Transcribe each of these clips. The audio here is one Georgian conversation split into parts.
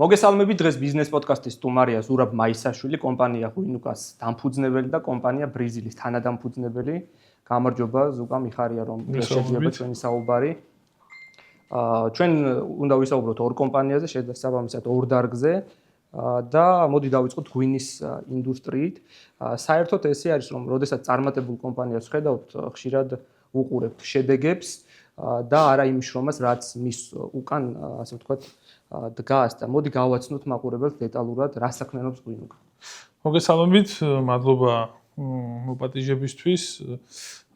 მოგესალმებით დღეს ბიზნეს პოდკასტის სტუმარია ზურაბ მაისაშვილი, კომპანია ღვინუკას დამფუძნებელი და კომპანია ბრიზილის თანადამფუძნებელი. გამარჯობა ზუკა, მიხარია რომ შეგვიძლია ჩვენი საუბარი. ჩვენ უნდა ვისაუბროთ ორ კომპანიაზე, შესაბამისად ორ დარგზე და მოდი დავიწყოთ ღვინის ინდუსტრიით. საერთოდ ესე არის რომ როდესაც წარმატებულ კომპანიას ხედავთ, ხშირად უყურებთ შედეგებს და არა იმ შრომას, რაც მის უკან, ასე ვთქვათ, დგას და მოდი გავაცნოთ მაყურებელს დეტალურად რა საქმიანობს ღვინუკა. მოგესალმებით, მადლობა მოპატიჟებისთვის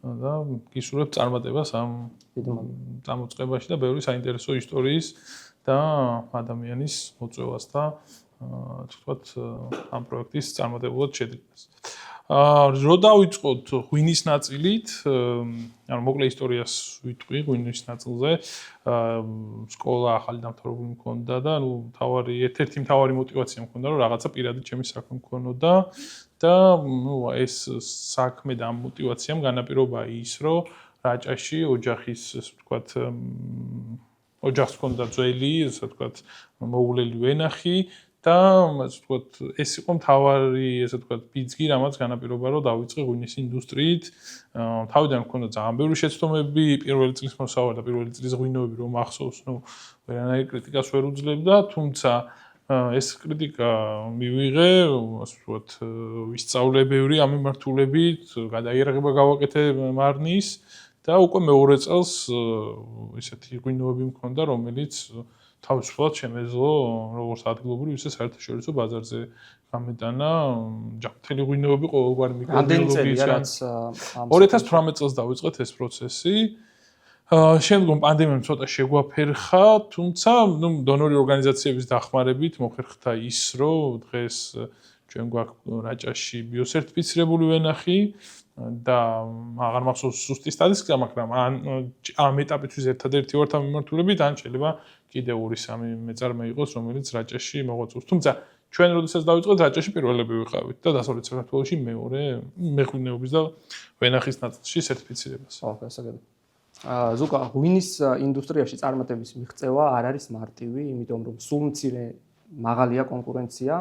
და გისურვებთ წარმატებას ამ წამოწყებაში და ბევრი საინტერესო ისტორიის და ადამიანის მოწვევას და თქვათ ამ პროექტის წარმატებულად შედგენას. რო დავიწყოთ ღვინის ნაწილით, ანუ მოკლე ისტორიას ვიტყვი ღვინის ნაწილზე. სკოლა ახალი დამთავრებული მქონდა და ერთ-ერთი მთავარი мотиваცია მქონდა რომ რაღაცა პირადი ჩემი საქმე მქონოდა და ეს საქმე და ამ мотиваციამ განაპირობა ის რომ რაჭაში ოჯახის ასე ვთქვათ ოჯახს მქონდა ძველი ასე ვთქვათ მოულელი ვენახი და ასე ვთქვათ ეს იყო მთავარი ასე ვთქვათ ბიძგი რამაც განაპირობა რომ დავიწყე ღვინის ინდუსტრიით. თავიდან მქონდა ძალიან ბევრი შეცდომები, პირველი წლის მოსავალი და პირველი წლის ღვინოები რომ ახსოვს, ვერანაირ კრიტიკას ვერ უძლებდა, თუმცა ეს კრიტიკა მივიღე, ასე ვთქვათ, ვისწავლე ბევრი ამ მიმართულებით, გადაიარაღება გავაკეთე მარნის და უკვე მეორე წელს ესეთი ღვინოები მქონდა, რომელიც თავისუფლად შემეძლო როგორც ადგილობრივ, ისე საერთაშორისო ბაზარზე გამეტანა ჯანმრთელი ღვინოები ყოველგვარი მიკრობიოლოგიისგან. 2018 წელს დავიწყეთ ეს პროცესი. შემდგომ პანდემიამ ცოტა შეგვაფერხა, თუმცა დონორი ორგანიზაციების დახმარებით მოხერხდა ის, რომ დღეს ჩვენ გვაქვს რაჭაში ბიოსერტიფიცირებული ვენახი და აღარ მახსოვს ზუსტი სტატისტიკა, მაგრამ ამ ეტაპისთვის ერთადერთი ვართ ამ მიმართულებით, ან შეიძლება კიდევ 2-3 მეწარმე იყოს, რომელიც რაჭაში მოღვაწეობს. თუმცა ჩვენ როდესაც დავიწყეთ რაჭაში პირველები ვიყავით და დასავლეთ საქართველოში მეორე მეღვინეობის და ვენახის ნაწილში სერტიფიცირებას. გასაგებია. ზუკა, ღვინის ინდუსტრიაში წარმატების მიღწევა არ არის მარტივი, იმიტომ რომ სულ მცირე მაღალია კონკურენცია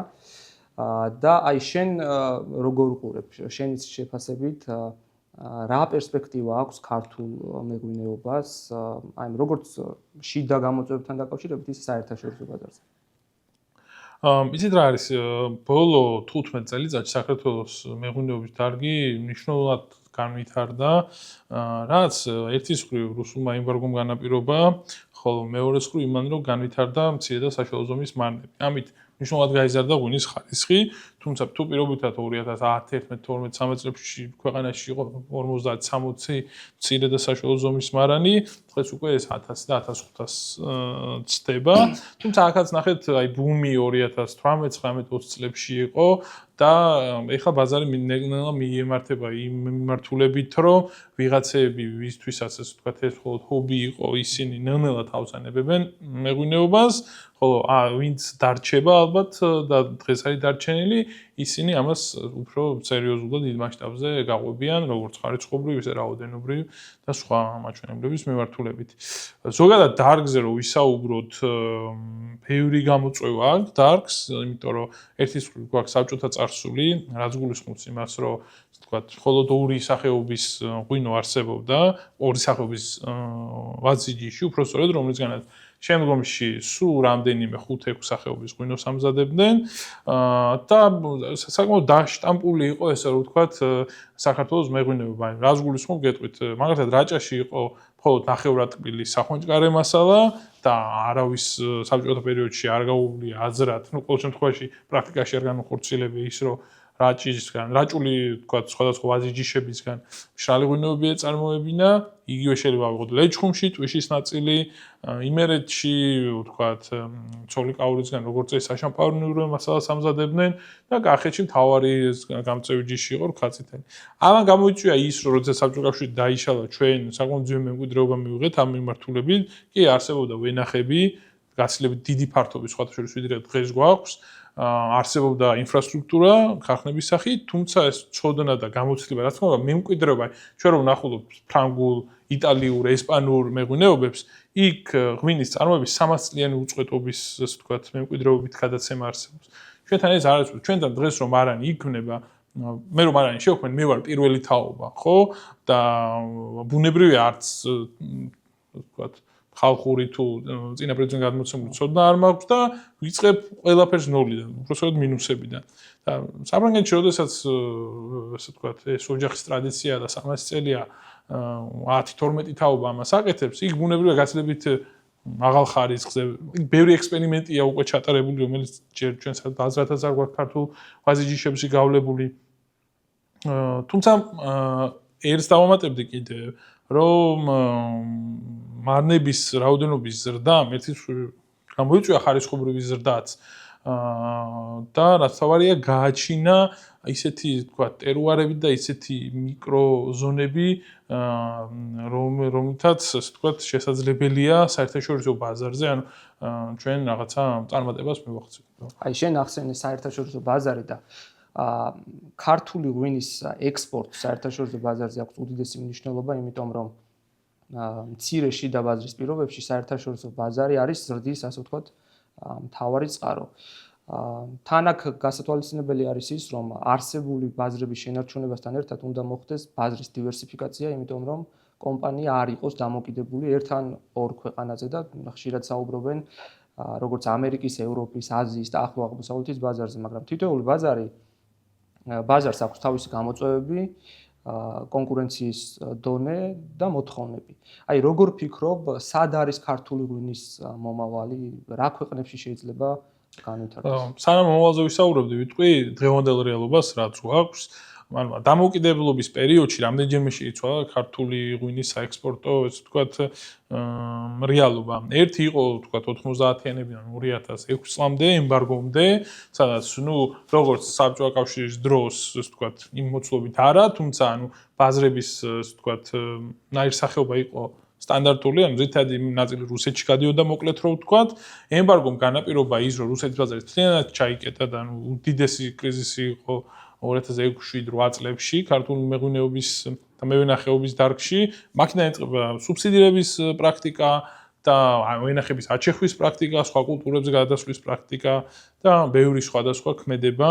და აი შენ როგორ უყურებ შენის შეფასებით რა პერსპექტივა აქვს ქართულ მეღვინეობას, აი როგორც შიდა გამოწვევებთან დაკავშირებით, ისე საერთაშორისო ბაზარზე. იცით რა არის, ბოლო 15 წელიწადში საქართველოს მეღვინეობის დარგი მნიშვნელოვნად განვითარდა, რაც ერთის მხრივ რუსულმა ემბარგომ განაპირობა, ხოლო მეორეს მხრივ იმან რომ განვითარდა მცირე და საშუალო ზომის მარნები. ამით მნიშვნელოვნად გაიზარდა ღვინის ხარისხი, თუმცა თუ პირობითად 2011-12-13 წლებში ქვეყანაში იყო 50-60 მცირე და საშუალო ზომის მარანი, დღეს უკვე ეს 1000 და 1500 ცდება. თუმცა ახაც ნახეთ, აი ბუმი 2018-19-20 წლებში იყო და ეხლა ბაზარი ნელა მიემართება იმ მიმართულებით, რომ ვიღაცები ვისთვისაც ასე ვთქვათ, ეს მხოლოდ ჰობი იყო, ისინი ნელა თავს ანებებენ მეღვინეობას, ხოლო ვინც დარჩება ალბათ და დღეს არის დარჩენილი, ისინი ამას უფრო სერიოზულ და დიდ მასშტაბზე გაყვებიან, როგორც ხარისხობრივ, ისე რაოდენობრივ და სხვა მაჩვენებლების მიმართულებით. ზოგადად დარგზე რო ვისაუბროთ, ბევრი გამოწვევა აქვს დარგს, იმიტომ რომ ერთის მხრივ გვაქვს საბჭოთა წარსული, რაც გულისხმობს იმას, რომ ვთქვათ, მხოლოდ ორი სახეობის ღვინო არსებობდა, ორი სახეობის ვაზიჯიში, უფრო სწორედ, რომლისგანაც შემდგომში სულ რამდენიმე 5-6 სახეობის ღვინოს ამზადებდნენ და საკმაოდ დაშტამპული იყო ესე რომ ვთქვათ საქართველოს მეღვინეობა. რას გულისხმობ გეტყვით, მაგალითად რაჭაში იყო მხოლოდ ნახევრადტკბილი სახონჭკარე მასალა და არავის საბჭოთა პერიოდში არ გაუვლია აზრად, ყოველ შემთხვევაში პრაქტიკაში არ განხორციელებია ის, რომ რაჭული ვთქვათ სხვადასხვა ვაზიჯიშებისგან მშრალი ღვინოები ეწარმოებინა, იგივე შეიძლება ვიღოთ ლეჩხუმში, ტვიშის ნაწილი, იმერეთში ვთქვათ ცოლიკაურისგან როგორც ეს საშამპავნიურე მასალას ამზადებდნენ და კახეთში მთავარი გამწევი ჯიში იყო რქაცითელი. ამან გამოიწვია ის, რომ როდესაც საბჭოთა კავშირი დაიშალა, ჩვენ საკმაოდ ძვირ მემკვიდრეობა მივიღეთ ამ მიმართულებით, კი არსებობდა ვენახები გაცილებით დიდი ფართობის სხვათა შორის ვიდრე დღეს გვაქვს არსებობდა ინფრასტრუქტურა ხახნების სახით, თუმცა ეს წოდნა და გამოცდილება, რა თქმა უნდა, მემკვიდრეობა, ჩვენ რომ ვნახულობ ფრანგულ, იტალიურ, ესპანურ მეღვინეობებს, იქ ღვინის წარმოების 300 წლიანი უწყვეტობის, ასე ვთქვათ, მემკვიდრეობით გადაცემა არსებობს. ჩვენთან ეს არ არის, ჩვენთან დღეს რომ არანი იქნება, მე რომ არანი შევქმენ, მე ვარ პირველი თაობა, ხო? და ბუნებრივია არც ვთქვათ ხალხური თუ წინაპრებიდან გადმოცემული ცოდნა არ მაქვს და ვიწყებ ყველაფერს ნოლიდან, უბრალოდ მინუსებიდან. და საფრანგეთში როდესაც ასე ვთქვათ, ეს ოჯახის ტრადიცია და 300 წელია 10-12 თაობა ამას აკეთებს, იქ ბუნებრივია გაცილებით მაღალ ხარისხზე, იქ ბევრი ექსპერიმენტია უკვე ჩატარებული, რომელიც ჯერ ჩვენს აზრათაც არ გვაქვს ქართულ ვაზიჯიშებში გავლებული. თუმცა ერთს დავამატებდი კიდე, რომ მარნების რაოდენობის ზრდამ ერთის გამოიწვია ხარისხობრივი ზრდაც და რაც თავარია გააჩინა ისეთი თქვა ტერუარები და ისეთი მიკროზონები რომლითაც ასე თქვა შესაძლებელია საერთაშორისო ბაზარზე ანუ ჩვენ რაღაცა წარმატებას მივახცევთ. აი შენ ახსენე საერთაშორისო ბაზარი და ქართული ღვინის ექსპორტს საერთაშორისო ბაზარზე აქვს უდიდესი მნიშვნელობა, იმიტომ რომ მცირე შიდა ბაზრის პირობებში საერთაშორისო ბაზარი არის ზრდის, ასე ვთქვათ, მთავარი წყარო. თან აქ გასათვალისწინებელი არის ის, რომ არსებული ბაზრების შენარჩუნებასთან ერთად უნდა მოხდეს ბაზრის დივერსიფიკაცია, იმიტომ რომ კომპანია არ იყოს დამოკიდებული ერთ-ან ორ ქვეყანაზე და ხშირად საუბრობენ როგორც ამერიკის, ევროპის, აზიის და ახლო აღმოსავლეთის ბაზარზე, მაგრამ თითოეული ბაზარს აქვს თავისი გამოწვევები, კონკურენციის დონე და მოთხოვნები. აი როგორ ფიქრობ, სად არის ქართული ღვინის მომავალი, რა ქვეყნებში შეიძლება განვითარდეს? სანამ მომავალზე ვისაუბრებდი, ვიტყვი დღევანდელ რეალობას რაც გვაქვს. დამოუკიდებლობის პერიოდში რამდენჯერმე შეიცვალა ქართული ღვინის საექსპორტო, ესე ვთქვათ, რეალობა. ერთი იყო, ვთქვათ, 90-იანებიდან 2006 წლამდე ემბარგომდე, სადაც, როგორც საბჭოთა კავშირის დროს, ესე ვთქვათ, იმ მოცულობით არა, თუმცა, ბაზრების, ესე ვთქვათ, ნაირსახეობა იყო სტანდარტული, ძირითადი ნაწილი რუსეთში გადიოდა მოკლედ რო ვთქვათ, ემბარგომ განაპირობა ის, რომ რუსეთის ბაზარი მთლიანად ჩაიკეტა და უდიდესი კრიზისი იყო 2006-8 წლებში ქართული მეღვინეობის და მევენახეობის დარგში, მაქედან იწყება სუბსიდირების პრაქტიკა და ვენახების აჩეხვის პრაქტიკა, სხვა კულტურებზე გადასვლის პრაქტიკა და ბევრი სხვადასხვა ქმედება,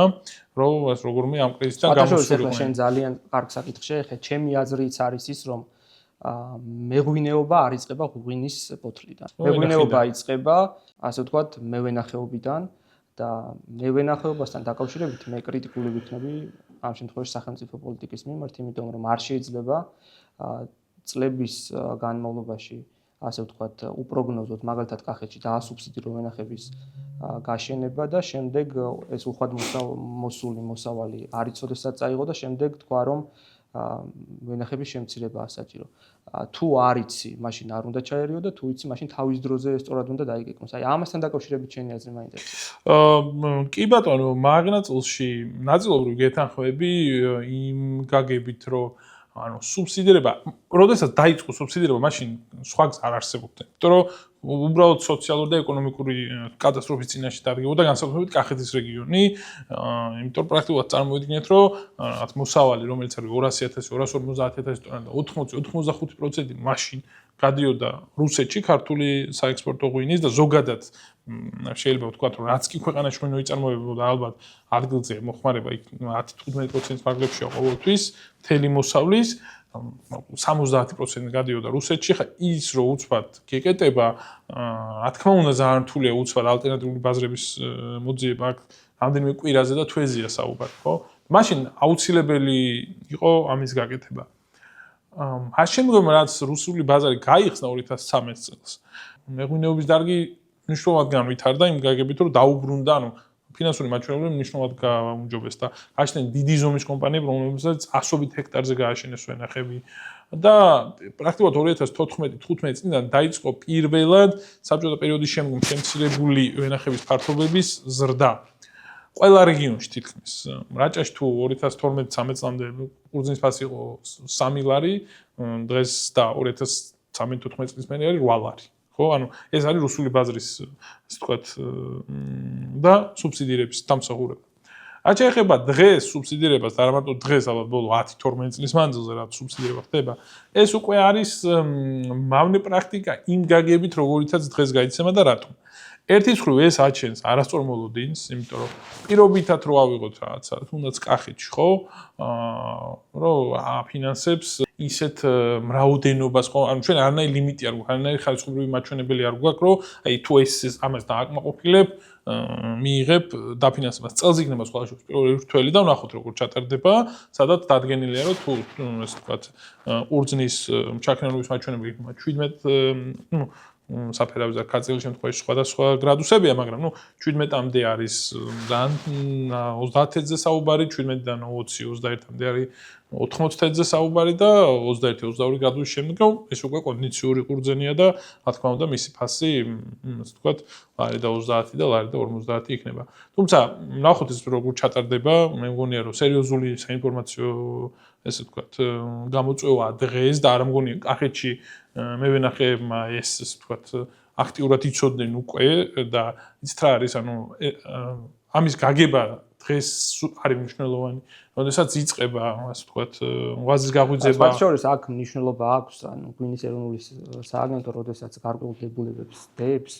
რომ როგორმე ამ კრიზისიდან გამოსულიყვნენ. შენ ძალიან კარგ საკითხს შეეხე, ჩემი აზრიც არის ის, რომ მეღვინეობა არ იწყება ღვინის ფოთლიდან. მეღვინეობა იწყება, ასე ვთქვათ, მევენახეობიდან და მევენახეობასთან დაკავშირებით მე კრიტიკული ვიქნები ამ შემთხვევაში სახელმწიფო პოლიტიკის მიმართ, იმიტომ რომ არ შეიძლება წლების განმავლობაში, ასე ვთქვათ, უპროგნოზოთ მაგალითად კახეთში დაასუბსიდირო ვენახების გაშენება და შემდეგ ეს უხვად მოსავალი არ იცოდესაც წაიღო და შემდეგ თქვა რომ ვენახების შემცირებაა საჭირო. თუ არ იცი, მაშინ არ უნდა ჩაერიო და თუ იცი, მაშინ თავის დროზე სწორად უნდა დაიგეგმოს. აი ამასთან დაკავშირებით შენი აზრი მაინტერესებს. კი ბატონო, მაგნაწილში ნაწილობრივ გეთანხმები იმ გაგებით, რომ სუბსიდირება, როდესაც დაიწყო სუბსიდირება, მაშინ სხვა გზა არ არსებობდა. იმიტომ რომ უბრალოდ სოციალური და ეკონომიკური კატასტროფის წინაშე დადგებოდა განსაკუთრებით კახეთის რეგიონი, იმიტომ პრაქტიკულად წარმოვიდგინეთ, რომ რაღაც მოსავალი, რომელიც არის 200.000, 250.000 ტონა და 80-85% მაშინ გადიოდა რუსეთში ქართული საექსპორტო ღვინის და ზოგადად შეიძლება ვთქვათ, რომ რაც კი ქვეყანაში ღვინო იწარმოებოდა, ალბათ ადგილზე მოხმარება იქ 10-15% ფარგლებშია ყოველთვის მთელი მოსავლის 70% გადიოდა რუსეთში, ხა ის რო უცბად გეკეტება, რა თქმა უნდა ძალიან რთულია უცბად ალტერნატიული ბაზრების მოძიება აქ რამდენიმე კვირაზე და თვეზია საუბარი, ხო? მაშინ აუცილებელი იყო ამის გაკეთება. ამ შემდგომ რაც რუსული ბაზარი გაიხსნა 2013 წელს, მეღვინეობის დარგი მნიშვნელოვნად განვითარდა იმ გაგებით, რომ დაუბრუნდა, ფინანსური მაჩვენებლები მნიშვნელოვნად გააუმჯობეს და გაჩნდნენ დიდი ზომის კომპანიები, რომლებსაც ასობით ჰექტარზე გააშენეს ვენახები და პრაქტიკულად 2014-15 წლიდან დაიწყო პირველად საბჭოთა პერიოდის შემდგომ შემცირებული ვენახების ფართობების ზრდა. ყველა რეგიონში თითქმის. რაჭაში თუ 2012-13 წლამდე ყურძნის ფასი იყო 3 ლარი, დღეს და 2013-14 წლის მერე არის 8 ლარი. ხო, ანუ ეს არის რუსული ბაზრის, ასე ვთქვათ, და სუბსიდირების დამსახურება. რაც შეეხება დღეს სუბსიდირებას, და არა მარტო დღეს, ალბათ ბოლო 10-12 წლის მანძილზე რაც სუბსიდირება ხდება, ეს უკვე არის მავნე პრაქტიკა იმ გაგებით, როგორიცაც დღეს გაიცემა და რატომ. ერთის მხრივ ეს აჩენს არასწორ მოლოდინს, იმიტომ რომ პირობითად რო ავიღოთ რაღაცა, თუნდაც კახეთში, ხო? რომ აფინანსებს ისეთ მრაოდენობას, ხო? ანუ ჩვენ არანაირი ლიმიტი არ გვაქვს, არანაირი ხარისხობრივი მაჩვენებელი არ გვაქვს, რომ აი თუ ეს ამას დააკმაყოფილებ, მიიღებ დაფინანსებას. წელს იქნება სხვა შორის პირველი რთველი და ვნახოთ როგორ ჩატარდება, სადაც დადგენილია რომ თუ ესე ვთქვათ, ყურძნის ჩაქნენობის მაჩვენებელი იქნება 17, საფერავზე ქართულ შემთხვევაში სხვადასხვა გრადუსებია, მაგრამ 17-მდე არის ძალიან 30-ზე საუბარი, 17-დან 20, 21-მდე არის 80-ზე საუბარი და 21-22 გრადუსის შემდგომ ეს უკვე კონდიციური ყურძენია და რა თქმა უნდა მისი ფასი, ასე ვთქვათ, ლარი და 30 და ლარი და 50 იქნება. თუმცა, ნახოთ ეს როგორ ჩატარდება, მე მგონია რომ სერიოზული საინფორმაციო ესე ვთქვათ, გამოწვევა დღეს და არ მგონია კახეთში მე ვენახეებმა ეს ესე ვთქვათ, აქტიურად იცოდნენ უკვე და იცით რა არის, ანუ ამის გაგება დღეს არის მნიშვნელოვანი. როდესაც იწყება, ასე ვთქვათ, ვაზის გაღვიძება. მათ შორის აქ მნიშვნელობა აქვს, ანუ ღვინის ეროვნული სააგენტო, როდესაც გარკვეულ დებულებებს დებს,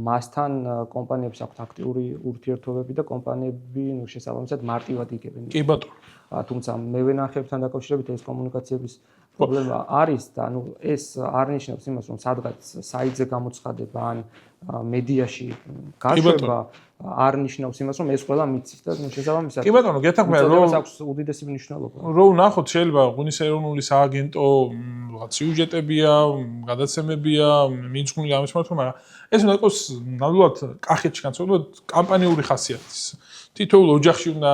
მასთან კომპანიებს აქვთ აქტიური ურთიერთობები და კომპანიები შესაბამისად მარტივად იგებენ. კი ბატონო. თუმცა მევენახეებთან დაკავშირებით ეს კომუნიკაციების პრობლემა არის და ანუ ეს არ ნიშნავს იმას, რომ სადღაც საიტზე გამოცხადება ან მედიაში გაშვება არ ნიშნავს იმას, რომ ეს ყველა მიცის და შესაბამისად. კი ბატონო, გეთანხმება, რომ აქვს უდიდესი მნიშვნელობა. რომ ნახოთ, შეიძლება ღვინის ეროვნული სააგენტო რაღაც სიუჟეტებია, გადაცემებია, მიძღვნილი ამის მიმართ, მაგრამ ეს უნდა იყოს ნამდვილად კახეთში განსაკუთრებით კამპანიური ხასიათის. თითოეულ ოჯახში უნდა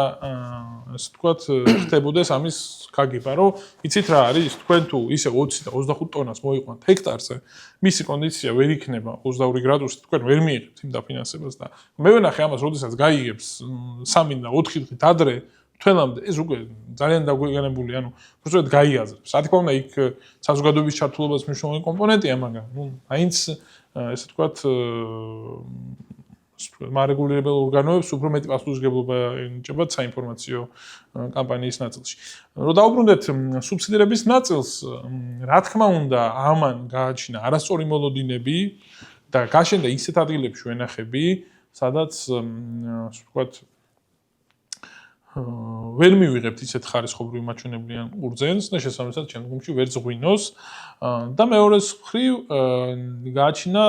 ასე ვთქვათ, ხდებოდეს ამის გაგება, რომ იცით რა არის, თქვენ თუ ისე 20 და 25 ტონას მოიყვანთ ჰექტარზე, მისი კონდიცია ვერ იქნება 22 გრადუსი, თქვენ ვერ მიიღებთ იმ დაფინანსებას და მე ვენახე ამას, როდესაც გაიგებს 3 და 4 დღით ადრე, თველამდე ეს უკვე ძალიან დაგვეგანებული, ანუ უბრალოდ გაიაზრებს. რა თქმა უნდა, იქ საზოგადოების ჩართულობას მნიშვნელოვანი კომპონენტია, მაგრამ მაინც ესე ვთქვათ მარეგულირებელ ორგანოებს უფრო მეტი პასუხისმგებლობა ენიჭებათ საინფორმაციო კამპანიის ნაწილში. რომ დაუბრუნდეთ სუბსიდირების ნაწილს, რა თქმა უნდა, ამან გააჩინა არასწორი მოლოდინები და გაშენდა ისეთ ადგილებში ვენახები, სადაც ასე ვთქვათ ვერ მივიღებთ ისეთ ხარისხობრივ მაჩვენებლიან ყურძენს და შესაბამისად შემდგომში ვერც ღვინოს და მეორეს მხრივ გააჩინა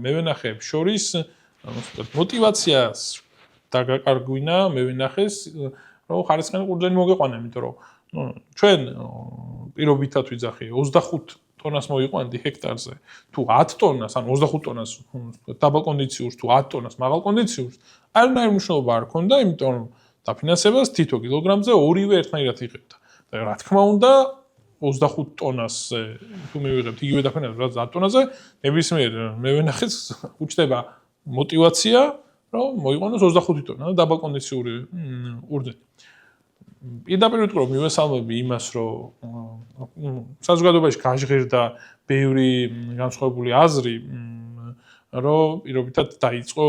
მევენახეებს შორის მოტივაციას დაგაკარგვინა მე ვინახეს რომ ხარისხიანი ყურძენი მოგეყვანა, იმიტომ რომ ჩვენ პირობითად ვიძახი 25 ტონას მოიყვანდი ჰექტარზე, თუ 10 ტონას, ან 25 ტონას დაბალ კონდიციურს, თუ 10 ტონას მაღალ კონდიციურს, არანაირი მნიშვნელობა არ ქონდა, იმიტომ რომ დაფინანსებას თითო კილოგრამზე ორივე ერთნაირად იღებდა. და რა თქმა უნდა 25 ტონასზე თუ მივიღებთ იგივე დაფინანსებას, რაც 10 ტონაზე, ნებისმიერ მე ვინახეს უჩნდება мотивация, რომ მოიყვანოს 25 ტონა და დაბალ კონდიციური ყურძენი. პირდაპირ ვიტყვი, რომ მივესალმები იმას, რომ საზოგადოებაში გაჟღერდა ბევრი განსხვავებული აზრი, რომ პირობითად დაიწყო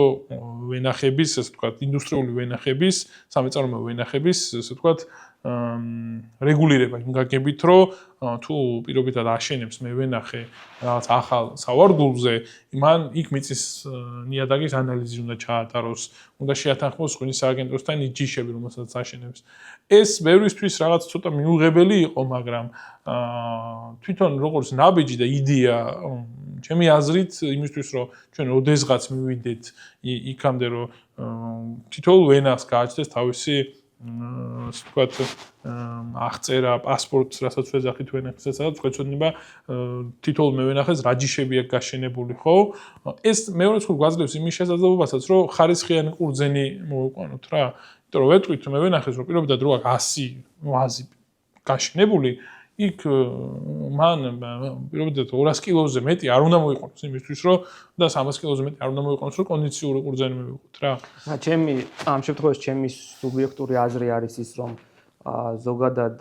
ვენახების, ესე ვთქვათ, ინდუსტრიული ვენახების, სამეწარმოო ვენახების, ესე ვთქვათ, რეგულირება იმ გაგებით, რომ თუ პირობითად აშენებს მე ვენახე რაღაც ახალ სავარგულზე, მან იქ მიწის ნიადაგის ანალიზი უნდა ჩაატაროს, უნდა შეათანხმოს ღვინის სააგენტოსთან ის ჯიშები, რომელსაც აშენებს. ეს ბევრისთვის რაღაც ცოტა მიუღებელი იყო, მაგრამ თვითონ როგორც ნაბიჯი და იდეა, ჩემი აზრით, იმისთვის, რომ ჩვენ ოდესღაც მივიდეთ იქამდე, რომ თითოეულ ვენას გააჩნდეს თავისი ასე ვთქვათ, აღწერა, პასპორტს, რასაც ვეძახით ვენახესაც, სადაც გვეცოდინება თითოეულ მევენახეს რა ჯიშები აქვს გაშენებული, ხო? ეს მეორე მხრივ გვაძლევს იმის შესაძლებლობასაც, რომ ხარისხიანი ყურძენი მოვიყვანოთ რა. იმიტომ რომ ვეტყვით მევენახეს, რომ პირობითად რო აქვს 100 ვაზი გაშენებული, იქ მან პირობითად 200 კილოზე მეტი არ უნდა მოიყვანოს იმისთვის, რომ და 300 კილოზე მეტი არ უნდა მოიყვანოს, რომ კონდიციური ყურძენი მივიღოთ რა. ჩემი ამ შემთხვევაში ჩემი სუბიექტური აზრი არის ის, რომ ზოგადად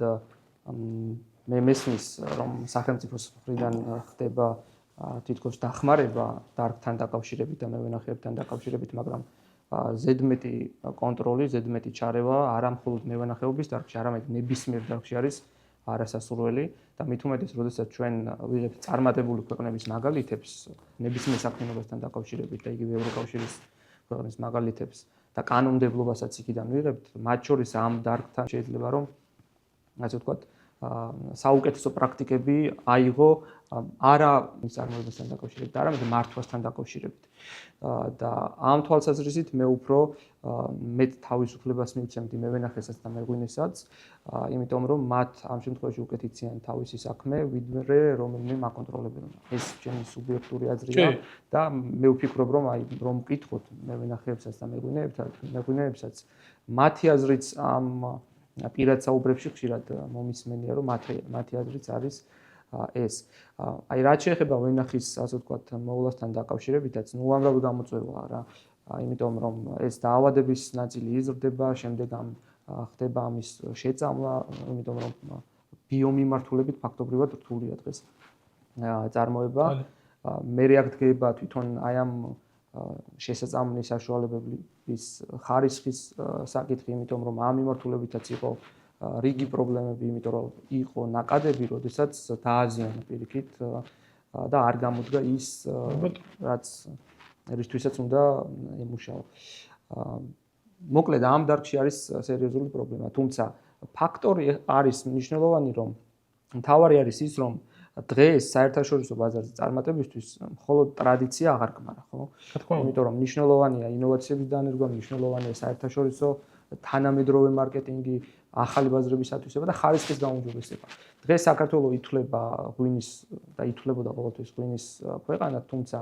მე მესმის, რომ სახელმწიფოს მხრიდან ხდება თითქოს დახმარება დარგთან დაკავშირებით და მევენახეებთან დაკავშირებით, მაგრამ ზედმეტი კონტროლი, ზედმეტი ჩარევა არა მხოლოდ მევენახეობის დარგში, არამედ ნებისმიერ დარგში არის არასასურველი და მით უმეტეს, როდესაც ჩვენ ვიღებთ წარმატებული ქვეყნების მაგალითებს ნებისმიერ საქმიანობასთან დაკავშირებით და იგივე ევროკავშირის ქვეყნის მაგალითებს და კანონმდებლობასაც იქიდან ვიღებთ, მათ შორის ამ დარგთან შეიძლება რომ ასე ვთქვათ საუკეთესო პრაქტიკები აიღო არა მიწარმოებასთან დაკავშირებით, არამედ მართვასთან დაკავშირებით. და ამ თვალსაზრისით მე უფრო მეტ თავისუფლებას მივცემთ მევენახესაც და მეღვინესაც, იმიტომ რომ მათ ამ შემთხვევაში უკეთ იციან თავისი საქმე, ვიდრე რომელიმე მაკონტროლებელმა. ეს ჩემი სუბიექტური აზრია და მე ვფიქრობ, რომ რომ ვკითხოთ მევენახეებსაც და მეღვინეებსაც, მათი აზრიც ამ პირად საუბრებში ხშირად მომისმენია, რომ მათი აზრიც არის ეს. აი რაც შეეხება ვენახის, ასე ვთქვათ, მოვლასთან დაკავშირებითაც, უამრავი გამოწვევაა რა. იმიტომ რომ ეს დაავადების ნაწილი იზრდება, შემდეგ ხდება ამის შეწამლა, იმიტომ რომ ბიომიმართულებით ფაქტობრივად რთულია დღეს წარმოება. მე აქ დგება თვითონ აი ამ შესაძამლის საშუალებების ხარისხის საკითხი, იმიტომ რომ ამ მიმართულებითაც იყო რიგი პრობლემები, იმიტომ რომ იყო ნაკადები, როდესაც დააზიანა პირიქით და არ გამოდგა ის, რაც ერისთვისაც უნდა ემუშაო. მოკლედ ამ დარგში არის სერიოზული პრობლემა, თუმცა ფაქტორი არის მნიშვნელოვანი, რომ მთავარი არის ის, რომ დღეს საერთაშორისო ბაზარზე წარმატებისთვის მხოლოდ ტრადიცია აღარ გმარა, ხო? იმიტომ რომ მნიშვნელოვანია ინოვაციების დანერგვა, მნიშვნელოვანია საერთაშორისო თანამედროვე მარკეტინგი, ახალი ბაზრების ათვისება და ხარისხის გაუმჯობესება. დღეს საქართველოს ითვლება ღვინის და ითვლებოდა ყოველთვის ღვინის ქვეყანად, თუმცა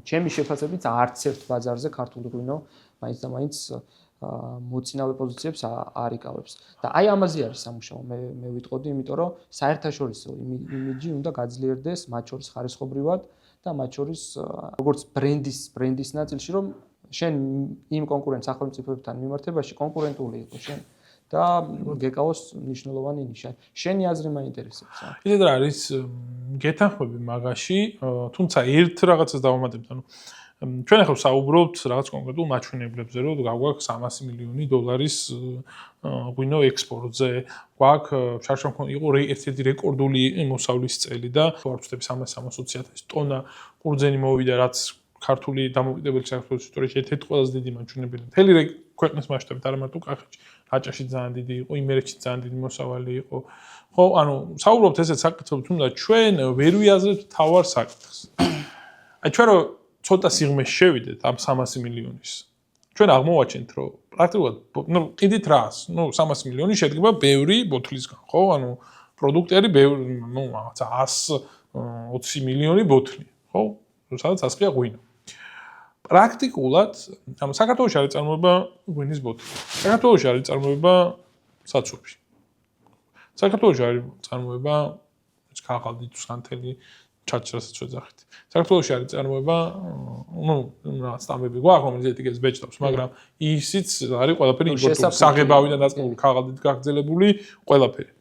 ჩემი შეფასებით არც ერთ ბაზარზე ქართული ღვინო მაინც და მაინც მოცინავე პოზიციებს არ იკავებს. და აი ამაზე არის სამუშაო, მე ვიტყოდი, იმიტომ რომ საერთაშორისო იმიჯი უნდა გაძლიერდეს, მათ შორის ხარისხობრივად და მათ შორის როგორც ბრენდის ნაწილში, რომ შენ იმ კონკურენტ სახელმწიფოებთან მიმართებაში კონკურენტული იყო შენ და გეკავოს მნიშვნელოვანი ნიშანი. შენი აზრი მაინტერესებს. ისეთ რა არის გეთანხმები მაგაში, თუმცა ერთ რაღაცას დავამატებთ, ანუ ჩვენ ახლა საუბრობთ რაღაც კონკრეტულ მაჩვენებლებზე, რომ გაგვაქვს 300 მილიონი დოლარის ღვინო ექსპორტზე, გვაქვს შარშან იყო ერთ-ერთი რეკორდული მოსავლის წელი და არ ვწდები 360,000 ტონა ყურძენი მოვიდა, რაც ქართული დამოუკიდებელი საქართველოს ისტორიაში ერთ-ერთი ყველაზე დიდი მაჩვენებელი. მთელი ქვეყნის მასშტაბით, არა მარტო კახეთში, რაჭაში ძალიან დიდი იყო, იმერეთში ძალიან დიდი მოსავალი იყო. ხო, ანუ საუბრობთ ესეთ საკითხებზე, თუმცა ჩვენ ვერ ვიაზრებთ თავარ საკითხს. აი ჩვენ რომ ცოტა სიღრმეში შევიდეთ ამ 300 მილიონის. ჩვენ აღმოვაჩენთ, რომ პრაქტიკულად, კიდით რას, 300 მილიონი შედგება ბევრი ბოთლისგან, ხო? ანუ პროდუქტი არის ბევრი, რაღაცა 120 მილიონი ბოთლი, ხო? სადაც ასყია ღვინო. პრაქტიკულად, ანუ საქართველოში არის წარმოება ღვინის ბოთლი. საქართველოში არის წარმოება საცურში. საქართველოში არის წარმოება ქაღალდი თუ სანთელი ჩაჭრასაც ვეძახით. საქართველოში არის წარმოება, რაღაც სტამბები გვაქვს, რომელიც ეტიკეტს ბეჭდავს, მაგრამ ისიც არის ყველაფერი იმპორტული, საღებავიდან დაწყებული, ქაღალდით გაგრძელებული ყველაფერი.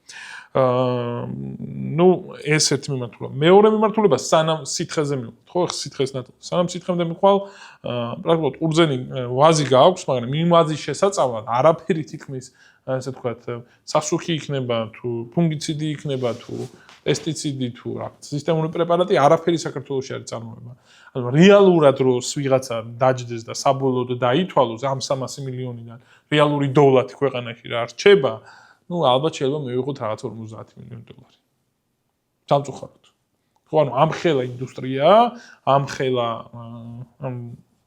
ეს ერთი მიმართულება. მეორე მიმართულება სანამ სითხეზე მივხვდ, ხო, სითხეს ნაწილი. სანამ სითხემდე მივხვალ, პრაქტიკულად ყურძენი ვაზი გააქვს, მაგრამ იმ ვაზის შესაწავლად არაფერი თითქმის, ასე ვთქვათ, სასუქი იქნება თუ ფუნგიციდი იქნება თუ პესტიციდი თუ რაღაც სისტემური პრეპარატი არაფერი საქართველოში არის წარმოება. ანუ რეალურად როს ვიღაცა დაჯდეს და საბოლოოდ დაითვალოს ამ 300 მილიონიდან რეალური დოლარი ქვეყანაში რა რჩება, ალბათ შეიძლება მივიღოთ რაღაც 50 მილიონი დოლარი. სამწუხაროდ. ხო, ანუ ამხელა ინდუსტრია, ამხელა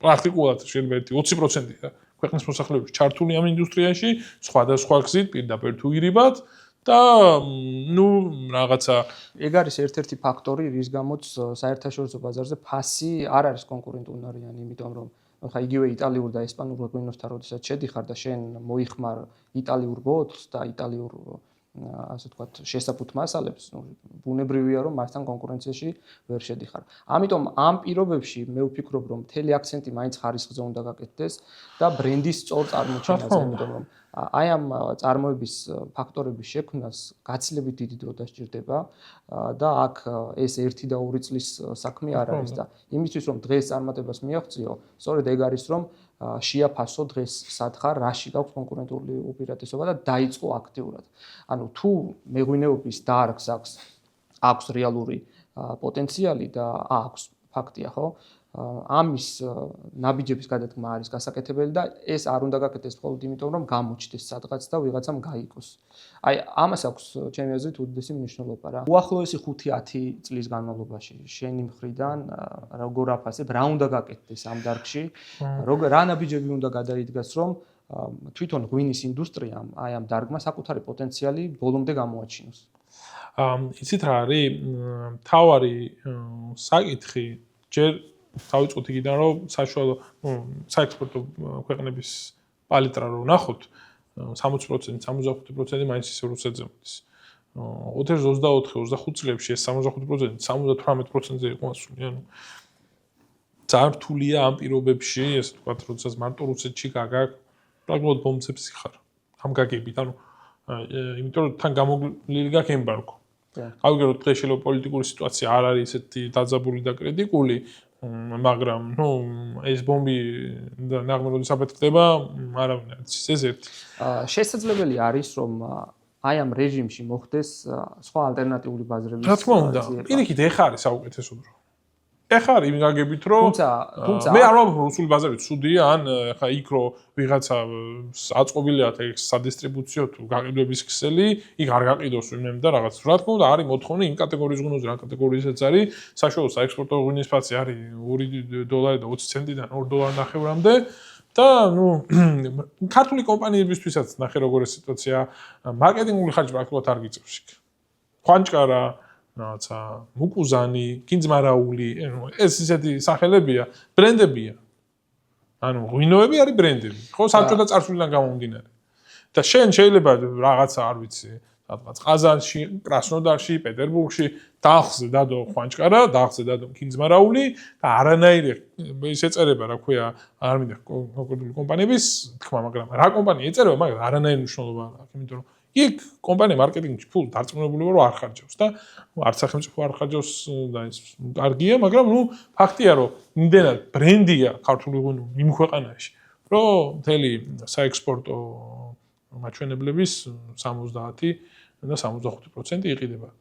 პრაქტიკულად შეიძლება 20% ქვეყნის მოსახლეობის ჩართული ამ ინდუსტრიაში, სხვადასხვა გზით პირდაპირ თუ ირიბად და რაღაცა ეგ არის ერთ-ერთი ფაქტორი, რის გამოც საერთაშორისო ბაზარზე ფასი არ არის კონკურენტუნარიანი, იმიტომ რომ ხა იგივე იტალიურ და ესპანურ ღვინოსთან როდესაც შედიხარ და შენ მოიხმარ იტალიურ ბოთლს და იტალიურ ასე ვთქვათ, შესაფუთ მასალებს, ბუნებრივია რომ მასთან კონკურენციაში ვერ შედიხარ. ამიტომ ამ პირობებში მე ვფიქრობ რომ მთელი აქცენტი მაინც ხარისხზე უნდა გაკეთდეს და ბრენდის სწორ წარმოჩენაზე, იმიტომ რომ აი ამ წარმოების ფაქტორების შექმნას გაცილებით დიდი დრო დასჭირდება და აქ ეს 1 და 2 წლის საქმე არ არის და იმისთვის რომ დღეს წარმატებას მიაღწიო, სწორედ ეგ არის რომ შეაფასო დღეს სათხარ რაში გაქვს კონკურენტული უპირატესობა და დაიწყო აქტიურად. ანუ თუ მეღვინეობის დარგს აქვს რეალური პოტენციალი და აქვს ფაქტია, ხო? ამის ნაბიჯების გადადგმა არის გასაკეთებელი და ეს არ უნდა გაკეთდეს მხოლოდ იმიტომ რომ გამოჩნდეს სადღაც და ვიღაცამ გაიგოს. აი ამას აქვს ჩემი აზრით უდიდესი მნიშვნელობა რა. უახლოესი 5-10 წლის განმავლობაში შენი მხრიდან როგორ აფასებ, რა უნდა გაკეთდეს ამ დარგში, რა ნაბიჯები უნდა გადაიდგას რომ თვითონ ღვინის ინდუსტრიამ აი ამ დარგმა საკუთარი პოტენციალი ბოლომდე გამოაჩინოს. იცით რა არის მთავარი საკითხი ჯერ დავიწყოთ იქიდან რომ საშუალო საექსპორტო ქვეყნების პალიტრა რო ნახოთ 60%, 65% მაინც ისე რუსეთზე მოდის. 2024-25 წლებში ეს 65% 78%-ზე იყო ასული. ანუ ძალიან რთულია ამ პირობებში, ესე ვთქვათ, როდესაც მარტო რუსეთში გაგაკ პრაგმატულად ბომბებს იხარ. ამ გაგებით, ანუ იმიტომ რომ თან გამოვლილი გაქვს ემბარგო. გავიგებთ დღეს შეიძლება პოლიტიკური სიტუაცია არ არის ესეთი დაძაბული და კრიტიკული, მაგრამ ნუ ეს ბომბი და ნაღმე როდის აფეთქდება, არავინ არ იცის ეს ერთი. შესაძლებელი არის რომ აი ამ რეჟიმში მოხდეს სხვა ალტერნატიული ბაზრების. რა თქმა უნდა, პირიქით ეხა არის საუკეთესო დრო. ეხა არის იმ გაგებით რომ თუმცა მე არ ვამბობ რუსული ბაზარი ცუდია ან ეხა იქ რო ვიღაცა აწყობილია ეს სადისტრიბუციო თუ გაყიდვების ქსელი, იქ არ გაყიდოს ვინმე და რაღაც. რა თქმა უნდა არის მოთხოვნა იმ კატეგორიის ღვინოზე, რა კატეგორიასაც არის, საშუალო საექსპორტო ღვინის ფასი არის $2.20 და $2.50-მდე და ნუ ქართული კომპანიებისთვისაც ნახე როგორი სიტუაცია, მარკეტინგული ხარჯი პრაქტიკულად არ გიწევს იქ. ხვანჭკარა რაცა მუკუზანი, კინძმარაული, ეს ისეთი სახელებია, ბრენდებია. ანუ ღვინოები არის ბრენდები. ხო, საბჭოთა წარსულიდან გამომდინარე. და შენ შეიძლება რაღაცა არ ვიცი, სადღაც ყაზანში, კრასნოდარში, პეტერბურგში დაახზე დადო ხვანჭკარა, დაახზე დადო კინძმარაული და არანაირი ის ეწერება, რა ქვია, არ მინდა კონკრეტული კომპანიების თქმა, მაგრამ რა კომპანია ეწერება, მაგრამ არანაირი მნიშვნელობა არ აქვს, იმიტომ რომ იქ კომპანია მარკეტინგში ფულ დარწმუნებულია რომ არ ხარჯავს და არც სახელმწიფო არ ხარჯავს და ეს კარგია, მაგრამ ნუ ფაქტია რომ იმდენად ბრენდია ქართული ღვინო იმ ქვეყანაში, რომ მთელი საექსპორტო მაჩვენებლების 70 და 75% იყიდება.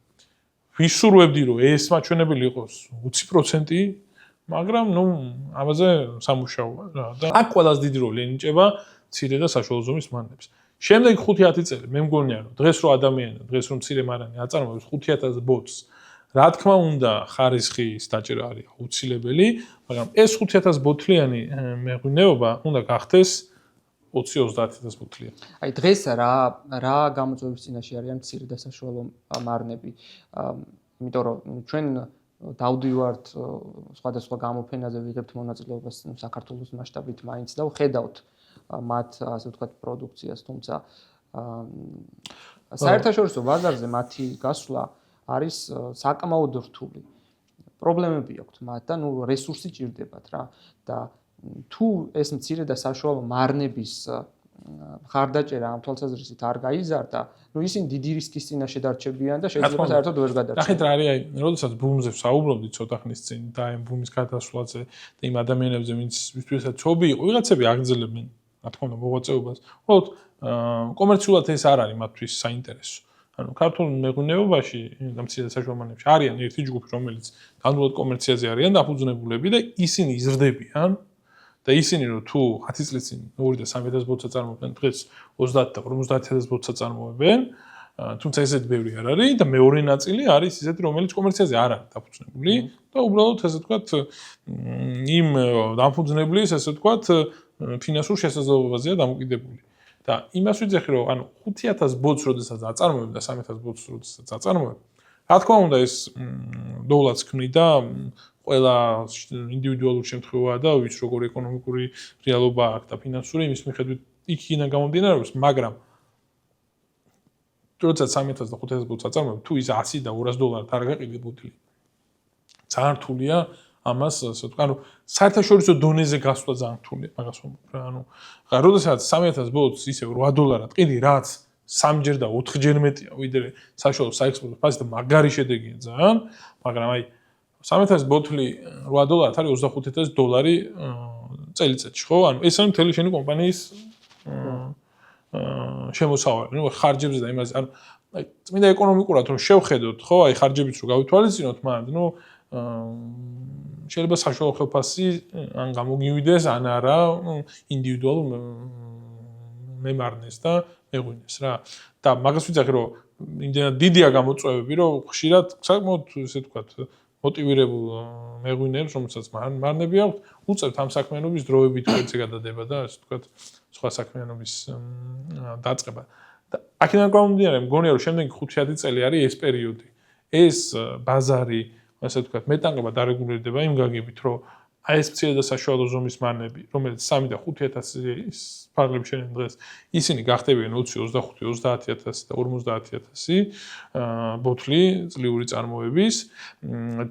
ვისურვებდი რომ ეს მაჩვენებელი იყოს 20%, მაგრამ ნუ ამაზე სამუშაოა რა და აქ ყველაზე დიდი როლი ენიჭება მცირე და საშუალო ზომის მანლებს. შემდეგ 5-10 წელი მე მგონია რომ დღეს რო ადამიანი დღეს რომ მცირე მარანი აწარმოებს 5000 ბოთს, რა თქმა უნდა ხარისხის დაჭერა არის აუცილებელი, მაგრამ ეს 5000 ბოთლიანი მეღვინეობა უნდა გახდეს 20-30000 ბოთლიანი. აი დღეს რა გამოწვევების წინაშე არიან მცირე და საშუალო მარნები. იმიტომ რომ ჩვენ დავდივართ სხვადასხვა გამოფენაზე, ვიღებთ მონაწილეობას საქართველოს მასშტაბით მაინც და ვხედავთ მათ ასე ვთქვათ პროდუქციას, თუმცა საერთაშორისო ბაზარზე მათი გასვლა არის საკმაოდ რთული. პრობლემები აქვთ მათ და ნუ რესურსი ჭირდებათ რა და თუ ეს მცირე და საშუალო მარნების ხარდაჭერა ამ თვალსაზრისით არ გაიზარდა, ნუ ისინი დიდი რისკის წინაშე დარჩებიან და შეიძლება საერთოდ ვერ გადარჩენ. ნახეთ რა არის, აი, როდესაც ბუმზე ვსაუბრობდი ცოტა ხნის წინ და აი ბუმის გადასვლაზე და იმ ადამიანებზე, ვინცთვისაც ცობი იყო, ვიღაცები აგრძელებენ რა თქმა უნდა მოღვაწეობას. უბრალოდ კომერციულად ეს არ არის მათთვის საინტერესო. ანუ ქართულ მეღვინეობაში და მცირე და საშუალო მარნებში არიან ერთი ჯგუფი, რომელიც ნამდვილად კომერციაზე არიან დაფუძნებულები და ისინი იზრდებიან და ისინი რომ თუ 10 წლის წინ 2 და 3000 ბოთს აწარმოებენ, დღეს 30 და 50000 ბოთს აწარმოებენ, თუმცა ესეთი ბევრი არ არის და მეორე ნაწილი არის ისეთი, რომელიც კომერციაზე არ არის დაფუძნებული და უბრალოდ ესე ვთქვათ იმ დაფუძნებლის ესე ვთქვათ ფინანსურ შესაძლებლობაზეა დამოკიდებული. და იმას ვიძახი რომ ანუ 5000 ბოთს როდესაც აწარმოებ და 3000 ბოთს როდესაც აწარმოებ, რა თქმა უნდა ეს დოვლადს ქმნი და ყველა ინდივიდუალური შემთხვევაა და ვის როგორი ეკონომიკური რეალობა აქვს და ფინანსური იმის მიხედვით იქიდან გამომდინარეობს, მაგრამ როცა 3000 და 5000 ბოთლს აწარმოებ, თუ ის 100 და 200 დოლარად არ გაყიდე ბოთლი. ძალიან რთულია ამას, ასე ვთქვი, ანუ საერთაშორისო დონეზე გასვლა ძალიან რთულია, მაგას ვამბობ რა, ანუ როდესაც 3000 ბოთლს ისე 8 დოლარად ყიდი, რაც 3ჯერ და 4ჯერ მეტია, ვიდრე საშუალო საექსპორტო ფასი და მაგარი შედეგია ძალიან, მაგრამ აი 3000 ბოთლი 8 დოლარად არის 25000 დოლარი წელიწადში, ხო? ანუ ეს არის მთელი შენი კომპანიის შემოსავალი, ნუ ხარჯებზე და იმაზე, ანუ აი წმინდა ეკონომიკურად რომ შევხედოთ, ხო, აი ხარჯებიც რო გავითვალისწინოთ, მაგრამ ნუ შეიძლება საშუალო ხელფასი ან გამოგივიდეს, ან არა, ინდივიდუალურ მემარნეს და მეღვინეს რა. და მაგას ვიცახი რომ იმდენად დიდია გამოწვევები, რომ ხშირად საკმაოდ ესე ვთქვათ, მოტივირებულ მეღვინეებს, რომელსაც მარნები აქვთ, უწევთ ამ საქმიანობის დროებით უეცე გადადება და ასე ვთქვათ, სხვა საქმიანობის დაწყება. და აქედან გამომდინარე, მგონია რომ შემდეგი 5-10 წელი არის ეს პერიოდი. ეს ბაზარი, ასე ვთქვათ, მეტანყება დარეგულირდება იმ გაგებით, რომ აი ეს მცირე და საშუალო ზომის მარნები, რომელიც 3 და 5000-ის ფარგლებში შენენ დღეს, ისინი გახდებიან 20, 25, 30000 და 50000 ბოთლი წლიური წარმოების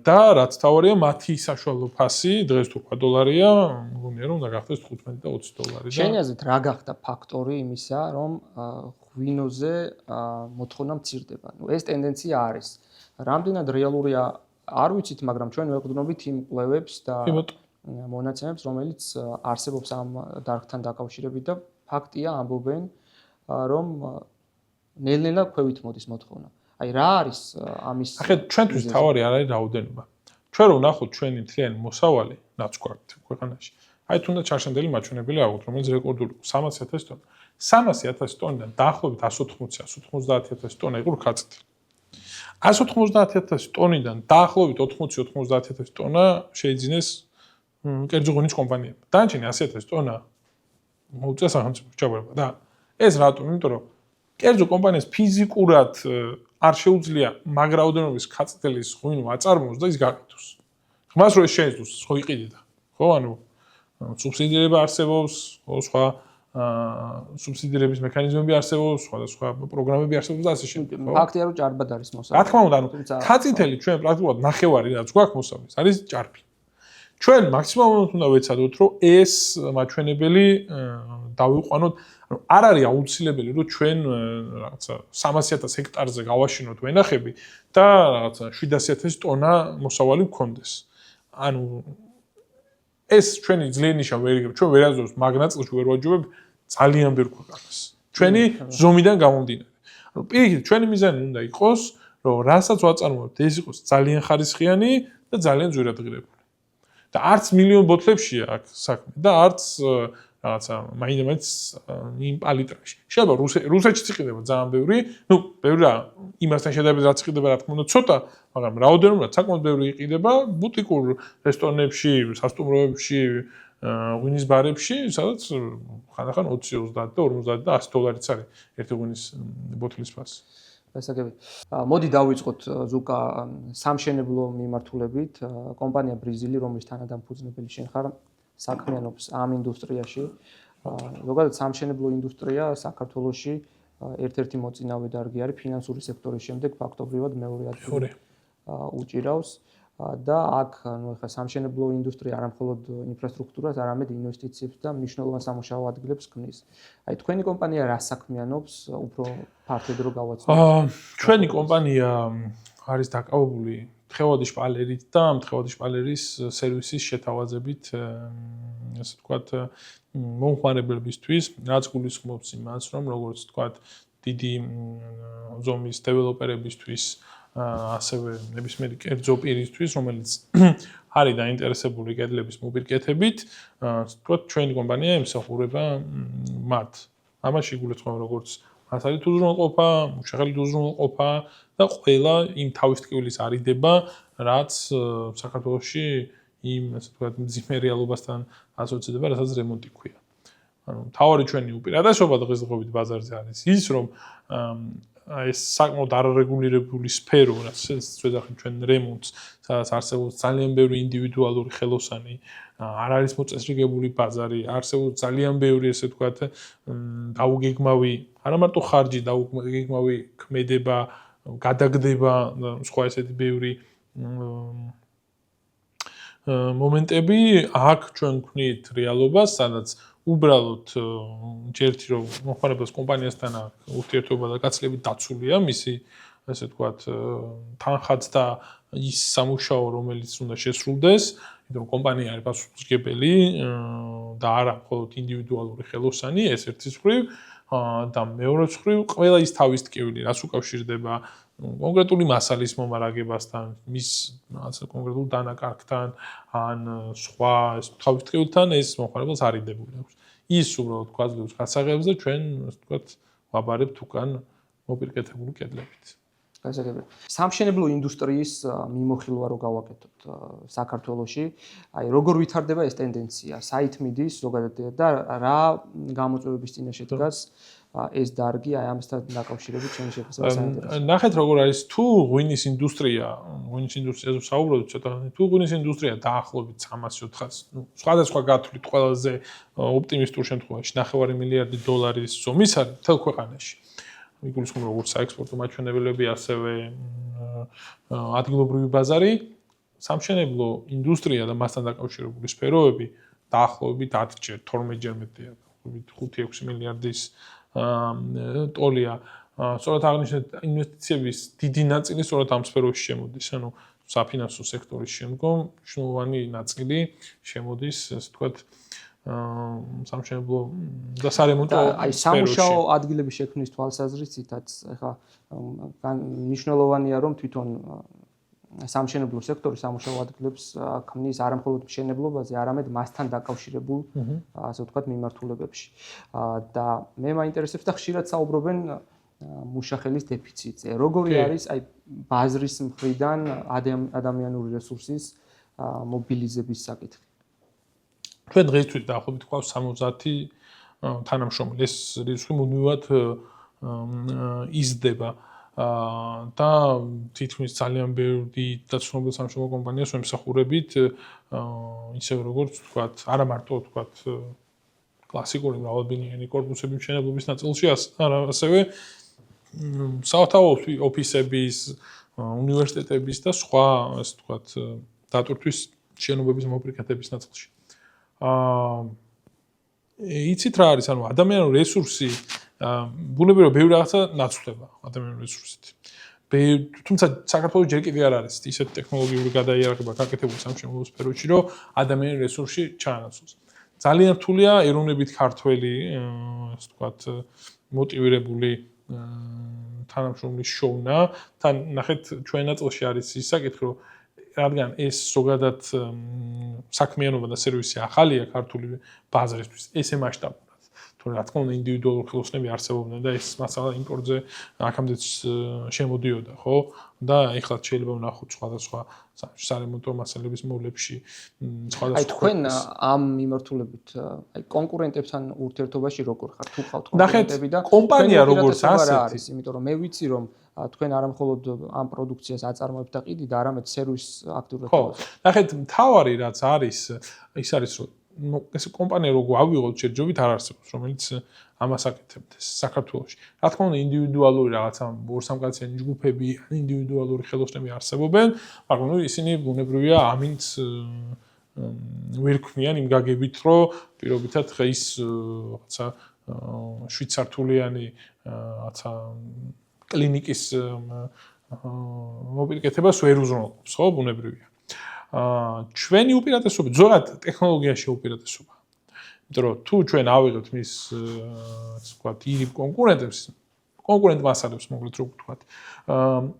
და რაც თავარია, მათი საშუალო ფასი დღეს თუ 8 დოლარია, მგონია რომ უნდა გახდეს 15 და 20 დოლარი და შენი აზრით რა გახდა ფაქტორი იმისა, რომ ღვინოზე მოთხოვნა მცირდება? ნუ ეს ტენდენცია არის. რამდენად რეალურია არ ვიცით, მაგრამ ჩვენ ვეყრდნობით იმ კვლევებს და მონაცემებს, რომელიც არსებობს ამ დარგთან დაკავშირებით და ფაქტია ამბობენ, რომ ნელ-ნელა ქვევით მოდის მოთხოვნა. აი რა არის ამის ახლა ჩვენთვის თავარი არ არის რაოდენობა. ჩვენ რომ ვნახოთ ჩვენი მთლიანი მოსავალი, რაც გვაქვს ქვეყანაში. აი თუნდაც ჩარშემდელი მაჩვენებელი აღვთ, რომელიც რეკორდული 300000 ტონა. 300000 ტონიდან დაახლოებით 180-190,000 ტონა იყო რქაწითელი. 190,000 ტონიდან დაახლოებით 80-90,000 ტონა შეიძინეს კერძო ღვინის კომპანიებმა. დანარჩენი 100,000 ტონა მოუწია სახელმწიფოს ჩაბარება და ეს რატომ? იმიტომ რომ კერძო კომპანიას ფიზიკურად არ შეუძლია მაგ რაოდენობის ქაწითელის ღვინო აწარმოოს და ის გაყიდოს. ხმას რო ეს შეძლოს, ხო იყიდე და. ხო, ანუ სუბსიდირება არსებობს, ხო, სხვა სუბსიდირების მექანიზმები არსებობს, სხვადასხვა პროგრამები არსებობს და ასე შემდეგ. ფაქტია რომ ჭარბად არის მოსავალი. რა თქმა უნდა, ანუ ქაწითელი ჩვენ პრაქტიკულად ნახევარი რაც გვაქვს მოსავლის, არის ჭარბი. ჩვენ მაქსიმალურად უნდა ვეცადოთ, რომ ეს მაჩვენებელი დავიყვანოთ, ანუ არ არის აუცილებელი, რომ ჩვენ რაღაცა 300,000 ჰექტარზე გავაშინოთ ვენახები და რაღაცა 700,000 ტონა მოსავალი გქონდეს. ანუ ეს ჩვენი ძლიერნიშა ვერ იგებ, ჩვენ ვერაზობს მაგნაწილში ვერ ვაჯობებ ძალიან ბევრ ქვეყანას. ჩვენი ზომიდან გამომდინარე. ანუ პირიქით ჩვენი მიზანი უნდა იყოს, რომ რასაც ვაწარმოებთ, ეს იყოს ძალიან ხარისხიანი და ძალიან ძვირადღირებული. და არც მილიონ ბოთლებშია აქ საქმე და არც რაღაცა მაინც იმ პალიტრაში. შეიძლება რუსეთშიც იყიდება ძალიან ბევრი, ნუ ბევრი რა, იმასთან შედარებით რაც იყიდება, რა თქმა უნდა, ცოტა, მაგრამ რაოდენობით საკმაოდ ბევრი იყიდება ბუტიკურ რესტორნებში, სასტუმროებში, ღვინის ბარებში, სადაც ხანდახან 20, 30 და 50 და 100 დოლარიც არის ერთი ღვინის ბოთლის ფასი. გასაგები. მოდი დავიწყოთ ზუკა სამშენებლო მიმართულებით. კომპანია ბრიზილი, რომლის თანადამფუძნებელი შენ ხარ, საქმიანობს ამ ინდუსტრიაში. ზოგადად სამშენებლო ინდუსტრია საქართველოში ერთ-ერთი მოწინავე დარგი არის ფინანსური სექტორის შემდეგ ფაქტობრივად მეორე ადგილს უჭირავს და აქ ნუ ხა სამშენებლო ინდუსტრია არა მხოლოდ ინფრასტრუქტურას, არამედ ინვესტიციებს და მნიშვნელოვან სამუშაო ადგილებს ქმნის. აი თქვენი კომპანია რა საქმიანობს, უფრო ფართედ რო გავაცნოთ? ჩვენი კომპანია არის დაკავებული თხევადი შპალერით და თხევადი შპალერის სერვისის შეთავაზებით, ასე ვთქვათ, მომხმარებლებისთვის, რაც გულისხმობს იმას, რომ როგორც ვთქვათ, დიდი ზომის დეველოპერებისთვის, ასევე ნებისმიერი კერძო პირისთვის, რომელიც არის დაინტერესებული კედლების მოპირკეთებით, ვთქვათ, ჩვენი კომპანია ემსახურება მათ. ამაში გულისხმობ როგორც მასალით უზრუნველყოფა, მუშახელით უზრუნველყოფა და ყველა იმ თავის ტკივილის არიდება, რაც საქართველოში იმ, ასე ვთქვათ, მძიმე რეალობასთან ასოცირდება, რასაც რემონტი ქვია. ანუ თავარი ჩვენი უპირატესობა დღესდღეობით ბაზარზე არის ის, რომ ეს საკმაოდ არარეგულირებული სფერო, რაც ვეძახით ჩვენ რემონტს, სადაც არსებობს ძალიან ბევრი ინდივიდუალური ხელოსანი, არ არის მოწესრიგებული ბაზარი, არსებობს ძალიან ბევრი ესე ვთქვათ დაუგეგმავი, არა მარტო ხარჯი, დაუგეგმავი ქმედება, გადაგდება და სხვა ესეთი ბევრი მომენტები, აქ ჩვენ ვქნით რეალობას, სადაც უბრალოდ ჯერთი რომ მოხარებას კომპანიასთან ურთიერთობა და გაცილებით დაცულია მისი ესე ვთქვათ თანხაც და ის სამუშაო რომელიც უნდა შესრულდეს, იმიტომ რომ კომპანია არის პასუხისმგებელი და არა მხოლოდ ინდივიდუალური ხელოსანი, ეს ერთი მხრივ და მეორე მხრივ ყველა ის თავის ტკივილი, რაც უკავშირდება კონკრეტული მასალის მომარაგებასთან, მის კონკრეტულ დანაკარგთან, ან სხვა თავის ტკივილთან ეს მომხმარებელს არიდებული აქვს. ის უბრალოდ გვაძლევს გასაღებებს და ჩვენ ვთქვათ ვაბარებთ უკან მოპირკეთებული კედლებით. გასაგებია. სამშენებლო ინდუსტრიის მიმოხილვა რო გავაკეთოთ საქართველოში, აი როგორ ვითარდება ეს ტენდენცია? საით მიდის ზოგადად და რა გამოწვევების წინაშე დგას ეს დარგი, აი ამასთან დაკავშირებით ჩემი შეფასება საინტერესოა. ნახეთ როგორ არის თუ ღვინის ინდუსტრიაზე ვსაუბრობთ ცოტა, თუ ღვინის ინდუსტრია დაახლოებით 300-400, სხვადასხვა გათვლით ყველაზე ოპტიმისტურ შემთხვევაში 9 მილიარდი დოლარის ზომის არის მთელ ქვეყანაში. მიგულისხმობ როგორც საექსპორტო მაჩვენებელები, ასევე ადგილობრივი ბაზარი, სამშენებლო ინდუსტრია და მასთან დაკავშირებული სფეროები დაახლოებით 10-ჯერ, 12-ჯერ მეტია, 5-6 მილიარდის ტოლია. სწორად აღნიშნეთ, ინვესტიციების დიდი ნაწილი სწორად ამ სფეროში შემოდის, ანუ საფინანსო სექტორის შემდგომ მნიშვნელოვანი ნაწილი შემოდის, ასე ვთქვათ, სამშენებლო და სარემონტო აი სამუშაო ადგილების შექმნის თვალსაზრისითაც ახლა მნიშვნელოვანია რომ თვითონ სამშენებლო სექტორი სამუშაო ადგილებს ქმნის არა მხოლოდ მშენებლობაზე, არამედ მასთან დაკავშირებულ ასე ვთქვათ მიმართულებებში. და მე მაინტერესებს და ხშირად საუბრობენ მუშახელის დეფიციტზე. როგორი არის აი ბაზრის მხრიდან ადამიანური რესურსის მობილიზების საკითხი? ჩვენ დღეისთვის დაახლოებით გვყავს 60 თანამშრომელი. ეს რიცხვი მუდმივად იზრდება და თითქმის ძალიან ბევრი დაცნობილ სამშენებლო კომპანიას ვემსახურებით, ისე როგორც ვთქვათ, არა მარტო ვთქვათ კლასიკური მრავალბინიანი კორპუსების მშენებლობის ნაწილში, ასევე საავადმყოფო ოფისების, უნივერსიტეტების და სხვა, ასე ვთქვათ, დატვირთვის შენობების მოპირკეთების ნაწილში. იცით რა არის, ანუ ადამიანური რესურსი ბუნებრივად ბევრი რაღაცა ნაცვლდება ადამიანური რესურსით. თუმცა საქართველოს ჯერ კიდევ არ არის ისეთი ტექნოლოგიური გადაიარაღება გაკეთებული სამშენებლო სფეროში, რომ ადამიანური რესურსი ჩაანაცვლოს. ძალიან რთულია ეროვნებით ქართველი, ასე ვთქვათ, მოტივირებული თანამშრომლის შოვნა. თან ნახეთ, ჩვენ ნაწილში არის ის საკითხი, რომ რადგან ეს ზოგადად საქმიანობა და სერვისი ახალია ქართული ბაზარისთვის, ესე მასშტაბურად. თორე რა თქმა უნდა ინდივიდუალური ხელოსნები არსებობდნენ და ეს მასალა იმპორტზე აქამდეც შემოდიოდა, ხო? და ეხლა შეიძლება ვნახოთ სხვადასხვა სარემონტო მასალების მოვლებში სხვადასხვა. აი თქვენ ამ მიმართულებით აი კონკურენტებთან ურთიერთობაში როგორ ხართ? თუ ყავთ კონკურენტები და კომპანია როგორც ასეთი, იმიტომ რომ მე ვიცი რომ თქვენ არა მხოლოდ ამ პროდუქციას აწარმოებთ და ყიდით, არამედ სერვისს აქტიურად ხო. ნახეთ, მთავარი რაც არის, ის არის რომ ეს კომპანია რო გვავიღოთ შეჯობით არ არსებობს, რომელიც ამას აკეთებდეს საქართველოში. რა თქმა უნდა, ინდივიდუალური რაღაცა ორსამკაციანი ჯგუფები, ინდივიდუალური ხელოსნები არსებობენ, მაგრამ ნუ ისინი ბუნებრივია ამინც ვერ ქმნიან იმ გაგებით, რომ პირობითად ის რაღაცა 7 სართულიანი რაღაცა კლინიკის მოპირკეთებას ვერ უზრუნველყოფს, ხო, ბუნებრივია. ჩვენი უპირატესობა, ზოგადად ტექნოლოგიაში უპირატესობა. იმიტომ რომ თუ ჩვენ ავიღებთ მის, ასე ვთქვათ, ირიბ კონკურენტ მასალებს, მოკლედ რო ვთქვათ,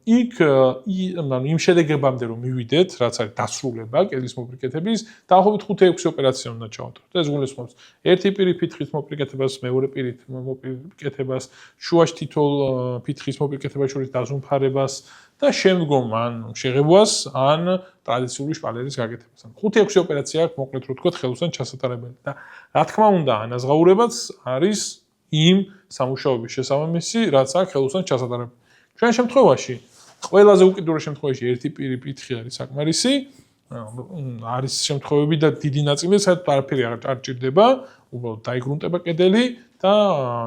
იქ იმ შედეგებამდე რომ მივიდეთ, რაც არის დასრულება კედლის მოპირკეთების, დაახლოებით 5-6 ოპერაცია უნდა ჩავატაროთ. ეს გულისხმობს ერთი პირი ფითხის მოპირკეთებას, მეორე პირით მოპირკეთებას, შუაში თითოეულ ფითხის მოპირკეთებას შორის დაზუმფარებას და შემდგომ ან შეღებვას, ან ტრადიციული შპალერის გაკეთებას. 5-6 ოპერაცია აქვს, მოკლედ რო ვთქვათ, ხელოსან ჩასატარებელი და რა თქმა უნდა, ანაზღაურებაც არის იმ სამუშაოების შესაბამისი, რაც აქვს ხელოსან ჩასატარებელი. ჩვენ შემთხვევაში ყველაზე უკიდურეს შემთხვევაში ერთი პირი არის საკმარისი. არის შემთხვევები და დიდი ნაწილი საერთოდ არაფერი არ ჭირდება, უბრალოდ დაიგრუნტება კედელი და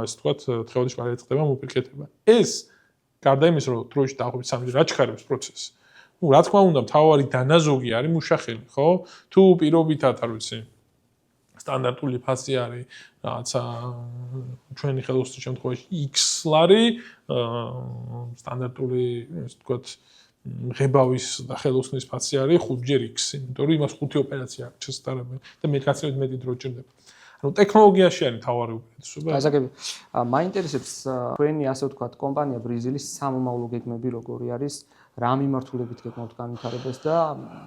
ასე ვთქვათ, დღევანდელი შპალერი ხდება მოპირკეთება. ეს გარდა იმის, რომ დროშის დაახლოებით 3 დღე აჩქარებს პროცესს. რა თქმა უნდა, მთავარი დანაზოგი არის მუშახელი, ხო? თუ პირობითად არ ვიცი, სტანდარტული ფასი არის რაღაცა ჩვენი ხელოსნის შემთხვევაში X ლარი, სტანდარტული, ასე ვთქვათ, ღებავის და ხელოსნის ფასი არის 5-ჯერ X, იმიტომ რომ იმას 5 ოპერაცია აქვს შესაძლებელი და მეტგაცილებით მეტი დრო ჭირდება. ანუ ტექნოლოგიაში არის მთავარი უპირატესობა. გასაგები. მაინტერესებს თქვენი ასე ვთქვათ კომპანია ბრიზილის სამომავლო გეგმები როგორი არის, რა მიმართულებით გეგმავთ განვითარებას და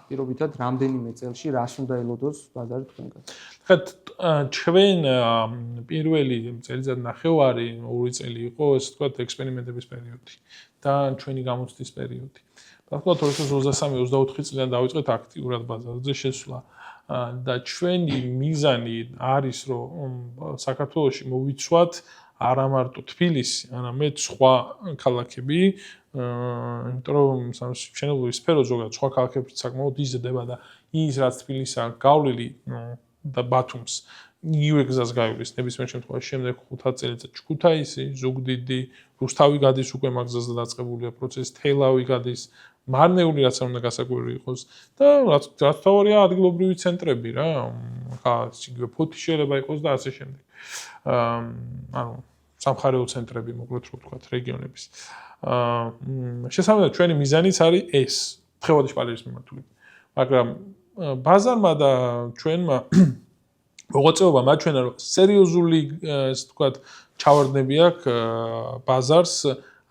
პირობითად რამდენიმე წელში რას უნდა ელოდოს ბაზარი თქვენგან. ხეთ ჩვენ პირველი წელიწად ნახევარი 2 წელი იყო ასე ვთქვათ ექსპერიმენტების პერიოდი და ჩვენი გამოცდის პერიოდი. თქო 2023-24 წლიდან დავიწყეთ აქტიურად ბაზარზე შესვლა და ჩვენი მიზანი არის რომ საქართველოში მოვიცვათ არა მარტო თბილისი, არამედ სხვა ქალაქები, იმიტომ რომ მშენებლობის სფერო ზოგადად სხვა ქალაქებში საკმაოდ იზრდება და ის რაც თბილისაა გავლილი და ბათუმს იგივე გზას გაივლის ნებისმიერ შემთხვევაში შემდეგ 5 წელიწადში ქუთაისი, ზუგდიდი, რუსთავი გადის უკვე მაგ გზაზე დაწყებულია პროცესი, თელავი გადის მარნეული რაც არ უნდა გასაკვირი იყოს და რაც თავარია ადგილობრივი ცენტრები რა ხა იგივე ფოთი შეიძლება იყოს და ასე შემდეგ ანუ სამხარეო ცენტრები მოკლედ რო ვთქვათ რეგიონების შესაბამისად ჩვენი მიზანიც არის ეს დღევანდელი შპალერის მიმართულებით მაგრამ ბაზარმა და ჩვენმა მოღვაწეობამ აჩვენა რომ სერიოზული ასე ვთქვათ ჩავარდნები აქვს ბაზარს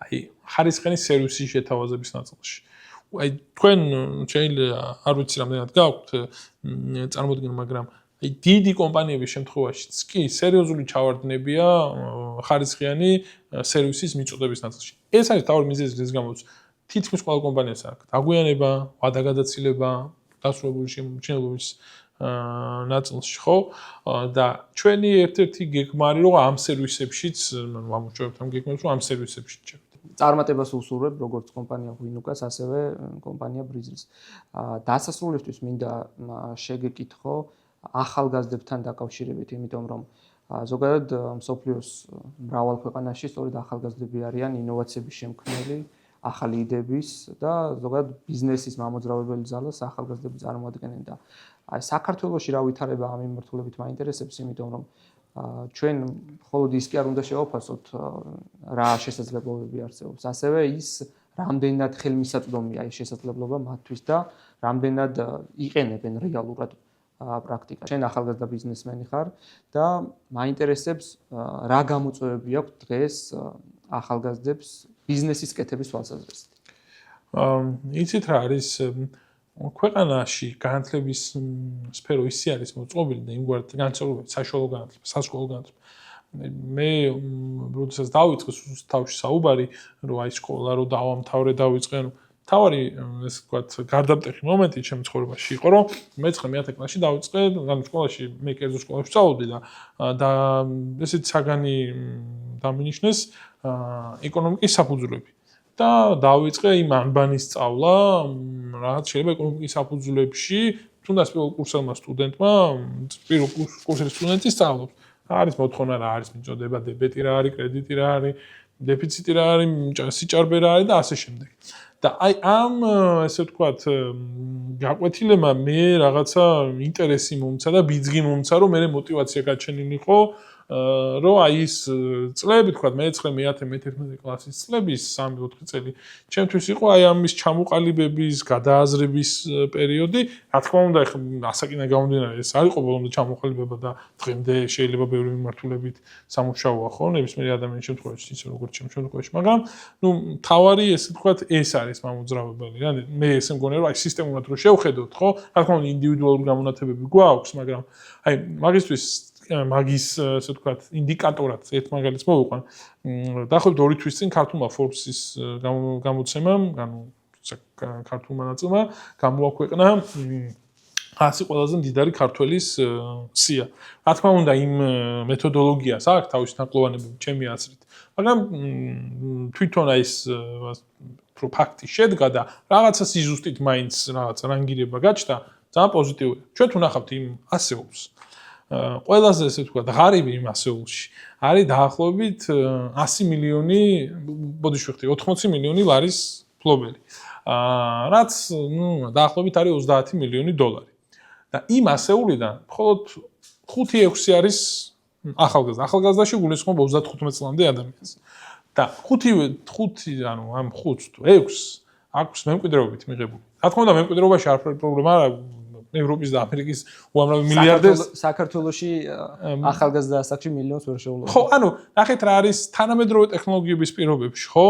აი ხარისხენი სერვისის შეთავაზების ნაწილში აი თქვენ შეიძლება არ ვიცი რამდენად გაქვთ წარმოდგენა მაგრამ აი დიდი კომპანიების შემთხვევაშიც კი სერიოზული ჩავარდნებია ხარისხიანი სერვისის მიწოდების ნაწილში ეს არის თავი მიზეზი რის გამოც თითქმის ყველა კომპანიას აქვს დაგვიანება ვადაგადაცილება დასრულებული შემჩნევლობის ნაწილში ხო და ჩვენი ერთ-ერთი გეგმა არის რომ ამ სერვისებშიც ვამუშავებთ ამ გეგმებს რომ ამ სერვისებშიც ჩავდეთ წარმატებას უსურვებ როგორც კომპანია ვინუკას, ასევე კომპანია ბრიზილს. დასასრულისთვის მინდა შეგეკითხო ახალგაზრდებთან დაკავშირებით, იმიტომ რომ ზოგადად მსოფლიოს მრავალ ქვეყანაში სწორედ ახალგაზრდები არიან ინოვაციების შემქმნელი, ახალი იდეების და ზოგადად ბიზნესის მამოძრავებელი ძალას ახალგაზრდები წარმოადგენენ და აი საქართველოში რა ვითარება ამ მიმართულებით მაინტერესებს, იმიტომ რომ ჩვენ მხოლოდ ის კი არ უნდა შევაფასოთ რა შესაძლებლობები არსებობს. ასევე ის რამდენად ხელმისაწვდომია ეს შესაძლებლობა მათთვის და რამდენად იყენებენ რეალურად პრაქტიკაში. შენ ახალგაზრდა ბიზნესმენი ხარ და მაინტერესებს რა გამოწვევები აქვს დღეს ახალგაზრდებს ბიზნესის კეთების თვალსაზრისით. იცით რა არის ქვეყანაში განათლების სფერო ისე არის მოწყობილი და იმგვარად განსაკუთრებით საშუალო განათლება, სასკოლო განათლება. მე როდესაც დავიწყე თავში საუბარი, რომ აი სკოლა რო დავამთავრე დავიწყე, თავარი ესე ვთქვათ გარდამტეხი მომენტი ჩემს ცხოვრებაში იყო, რომ მე-9 კლასში დავიწყე, ანუ სკოლაში მე კერძო სკოლაში ვსწავლობდი და ესეც საგანი დამინიშნეს ეკონომიკის საფუძვლები. და დავიწყე იმ ანბანის სწავლა, რაც შეიძლება ეკონომიკის საფუძვლებში, თუნდაც პირველ კურსელმა სტუდენტმა, პირველ კურსის სტუდენტი სწავლობს. არის მოთხოვნა რა არის მიწოდება, დებეტი რა არის, კრედიტი რა არის, დეფიციტი რა არის, სიჭარბე რა არის და ასე შემდეგ. და აი ამ ესე ვთქვათ გაკვეთილებმა მე რაღაცა ინტერესი მომცა და ბიძგი მომცა, რომ მე мотиваცია გაჩენილიყო რომ აი ის წლები თქვა მე-9, მე-10, მე-11 კლასის წლების 3-4 წელი ჩემთვის იყო აი ამის ჩამოყალიბების, გადააზრების პერიოდი. რა თქმა უნდა, ეხლა ასაკიდან გამომდინარე ეს არ იყო ბოლომდე ჩამოყალიბება და დღემდე შეიძლება ბევრი მიმართულებით სამუშაოა ხო, ნებისმიერი ადამიანის შემთხვევაში, ისე როგორც ჩემს შემთხვევაში, მაგრამ ნუ თავარი ესე ვთქვათ ეს არის მამოძრავებელი რა. მე ესე მგონია რომ აი სისტემურად რო შევხედოთ ხო, რა თქმა უნდა ინდივიდუალური გამონათებები გვაქვს, მაგრამ აი მაგისთვის მაგის ასე ვთქვათ ინდიკატორად ერთ მაგალითს მოვიყვან. დაახლოებით 2 თვის წინ ქართულმა Forbes-ის გამოცემამ, ანუ ქართულმა ნაწილმა გამოაქვეყნა 100 ყველაზე მდიდარი ქართველის სია. რა თქმა უნდა, იმ მეთოდოლოგიას აქვს თავისი ნაკლოვანებები, ჩემი აზრით. მაგრამ თვითონ ეს ფაქტი შედგა და რაღაცა სიზუსტით მაინც რაღაცა რანგირება გაჩნდა, ძალიან პოზიტიურია. ჩვენ თუ ნახავთ იმ ასეულს, ყველაზე ესე ვთქვა, ღარიბი იმ ასეულში არის დაახლოებით 100 მილიონი, ბოდიში ვხდი, 80 მილიონი ლარის ფლობელი. რაც, დაახლოებით არის 30 მილიონი $. და იმ ასეულიდან მხოლოდ 5-6 არის ახალგაზრდა. ახალგაზრდაში გულისხმობ 35 წლამდე ადამიანს. და 5, ანუ ამ 5 თუ 6 აქვს მემკვიდრეობით მიღებული. რა თქმა უნდა, მემკვიდრეობაში არ პრობლემა არა, ევროპის და ამერიკის უამრავი მილიარდერს საქართველოში ახალგაზრდა ასაკში მილიონს ვერ შეუძლია. ხო, ანუ ნახეთ რა არის თანამედროვე ტექნოლოგიების პირობებში, ხო?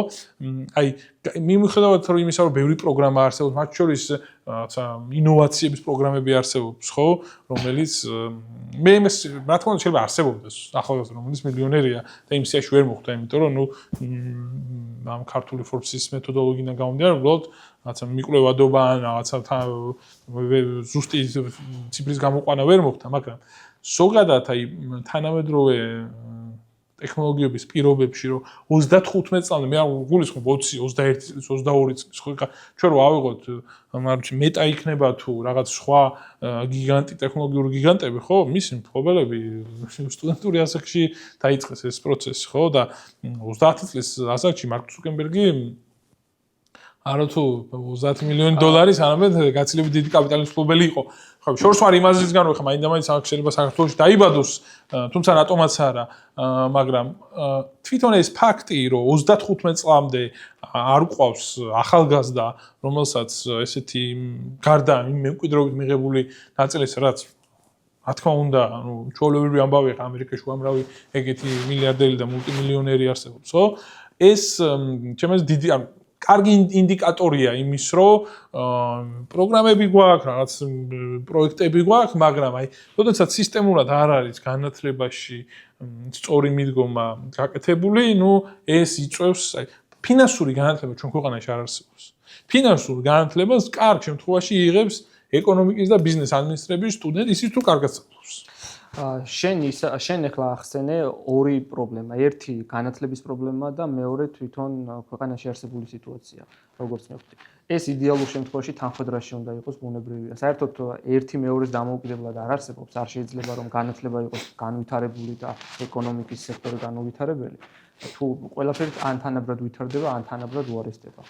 აი, მიუხედავად რომ იმისა, რომ ბევრი პროგრამა არსებობს, მათ შორის რაღაცა ინოვაციების პროგრამები არსებობს, ხო? რომელიც მე იმას რა თქმა უნდა შეიძლება არსებობდეს ახალგაზრდა, რომელიც მილიონერია და იმ სიაში ვერ მოხვდა, იმიტომ რომ ამ ქართული Forbes-ის მეთოდოლოგიიდან გამომდინარე, უბრალოდ რაღაცა მიკვლევადობა ან რაღაცა ზუსტი ციფრის გამოყვანა ვერ მოხდა, მაგრამ ზოგადად აი თანამედროვე ტექნოლოგიების პირობებში რომ 35 წლამდე მე გულისხმობ 20, 21 წლის, 22 წლის, ხო, ჩვენ რო ავიღოთ, მარჩი მეტა იქნება თუ რაღაც სხვა გიგანტი ტექნოლოგიური გიგანტები, ხო, მისი მფლობელები სტუდენტური ასაკში დაიწყეს ეს პროცესი, ხო, და 30 წლის ასაკში მარკ ცუკერბერგი არათუ 30 მილიონი $, არამედ გაცილებით დიდი კაპიტალის მფლობელი იყო. ხო, შორს ვარ იმაზეც განვიხა, მაინდა-მაინც შეიძლება საქართველოში დაიბადოს, თუმცა რატომაც არა, მაგრამ თვითონ ეს ფაქტი, რომ 35 წლამდე არ ყავს ახალგაზრდა, რომელსაც ესეთი გარდა იმ მემკვიდრეობით მიღებული ნაწილის, რაც რა თქმა უნდა, ანუ ჩვეულებრივი ამბავია, ამერიკაში უამრავი ეგეთი მილიარდერი და მულტიმილიონერი არსებობს, ხო? ეს ჩემს დიდი კარგი ინდიკატორია იმის, რომ პროგრამები გვაქვს, რაღაც პროექტები გვაქვს, მაგრამ აი, როდესაც სისტემურად არ არის განათლებაში სწორი მიდგომა გაკეთებული, ეს იწვევს, აი, ფინანსური განათლება ჩვენ ქვეყანაში არ არსებობს. ფინანსურ განათლებას კარგ შემთხვევაში იღებს ეკონომიკის და ბიზნეს ადმინისტრების სტუდენტი, ისიც თუ კარგად სწავლობს. შენ ახლა ახსენე ორი პრობლემა. ერთი განათლების პრობლემა და მეორე თვითონ ქვეყანაში არსებული სიტუაცია, როგორც მივხვდი. ეს იდეალურ შემთხვევაში თანხმდრაში უნდა იყოს ბუნებრივია. საერთოდ ერთი მეორეს დამოუკიდებლად არ არსებობს, არ შეიძლება რომ განათლება იყოს განვითარებული და ეკონომიკის სექტორი განუვითარებელი. თუ ყველაფერი ან თანაბრად ვითარდება, ან თანაბრად უარესდება.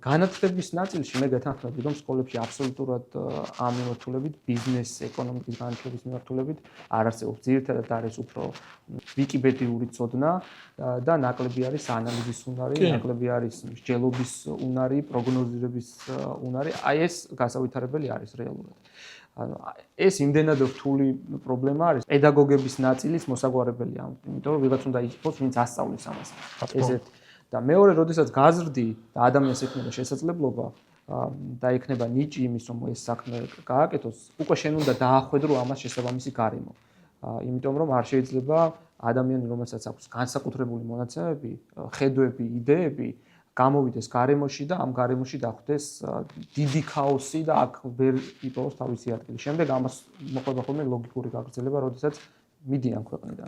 განათლების ნაწილში მე გეთანხმები, რომ სკოლებში აბსოლუტურად ამ მიმართულებით, ბიზნეს, ეკონომიკის განათლების მიმართულებით არ არსებობს. ძირითადად არის უფრო ვიკიპედიური ცოდნა და ნაკლები არის ანალიზის უნარი, ნაკლები არის მსჯელობის უნარი, პროგნოზირების უნარი. აი ეს გასავითარებელი არის რეალურად. ეს იმდენად რთული პრობლემა არის. პედაგოგების ნაწილის მოსაგვარებელია, იმიტომ რომ ვიღაც უნდა იყოს, ვინც ასწავლის ამას. ესეთ და მეორე, როდესაც გაზრდი და ადამიანს ექნება შესაძლებლობა და ექნება ნიჭი იმის, რომ ეს საქმე გააკეთოს, უკვე შენ უნდა დაახვედრო ამას შესაბამისი გარემო. იმიტომ რომ არ შეიძლება ადამიანი, რომელსაც აქვს განსაკუთრებული მონაცემები, ხედვები, იდეები, გამოვიდეს გარემოში და ამ გარემოში დახვდეს დიდი ქაოსი და აქ ვერ იპოვოს თავისი ადგილი. შემდეგ ამას მოყვება ხოლმე ლოგიკური გაგრძელება, როდესაც მიდიან ქვეყნიდან.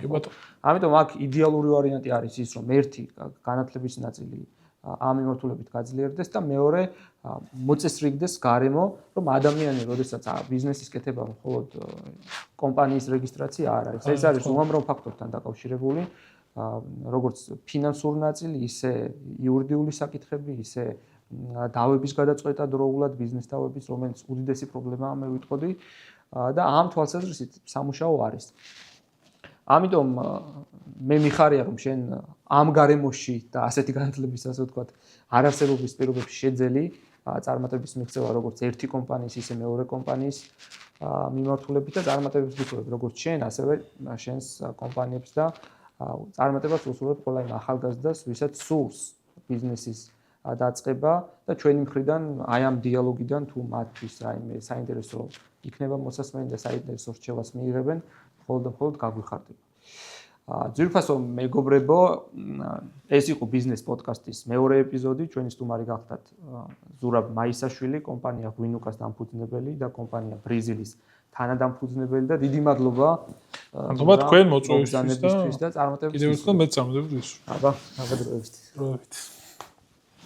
ამიტომ აქ იდეალური ვარიანტი არის ის, რომ ერთი განათლების ნაწილი ამ მიმართულებით გაძლიერდეს და მეორე მოწესრიგდეს გარემო, რომ ადამიანი, როდესაც ბიზნესის კეთება მხოლოდ კომპანიის რეგისტრაცია არ არის. ეს არის უამრავ ფაქტორთან დაკავშირებული. როგორც ფინანსური ნაწილი, ისე იურიდიული საკითხები, ისე დავების გადაწყვეტა დროულად ბიზნეს დავების, რომელიც უდიდესი პრობლემაა, მე ვიტყოდი და ამ თვალსაზრისით სამუშაო არის. ამიტომ მე მიხარია, რომ შენ ამ გარემოში და ასეთი განათლების, ასე ვთქვათ, არარსებობის პირობებში შეძელი წარმატების მიღწევა როგორც ერთი კომპანიის, ისე მეორე კომპანიის მიმართულებით და წარმატებებს გითხოვებ, როგორც შენ, ასევე შენს კომპანიებს და წარმატებას უსურვებ ყველა იმ ახალგაზრდას, ვისაც სურს ბიზნესის დაწყება და ჩვენი მხრიდან აი ამ დიალოგიდან თუ მათთვის რაიმე საინტერესო იქნება მოსასმენი და საინტერესო რჩევას მიიღებენ, მხოლოდ გაგვიხარდება. ძვირფასო მეგობრებო, ეს იყო ბიზნეს პოდკასტის მეორე ეპიზოდი. ჩვენი სტუმარი გახლდათ ზურაბ მაისაშვილი, კომპანია ღვინუკას დამფუძნებელი და კომპანია ბრიზილის თანადამფუძნებელი და დიდი მადლობა. მადლობა თქვენ მოწვევისთვის და წარმატებისთვის. კიდევ ერთხელ მეც წარმატებისთვის. აბა, მადლობა. დროებით.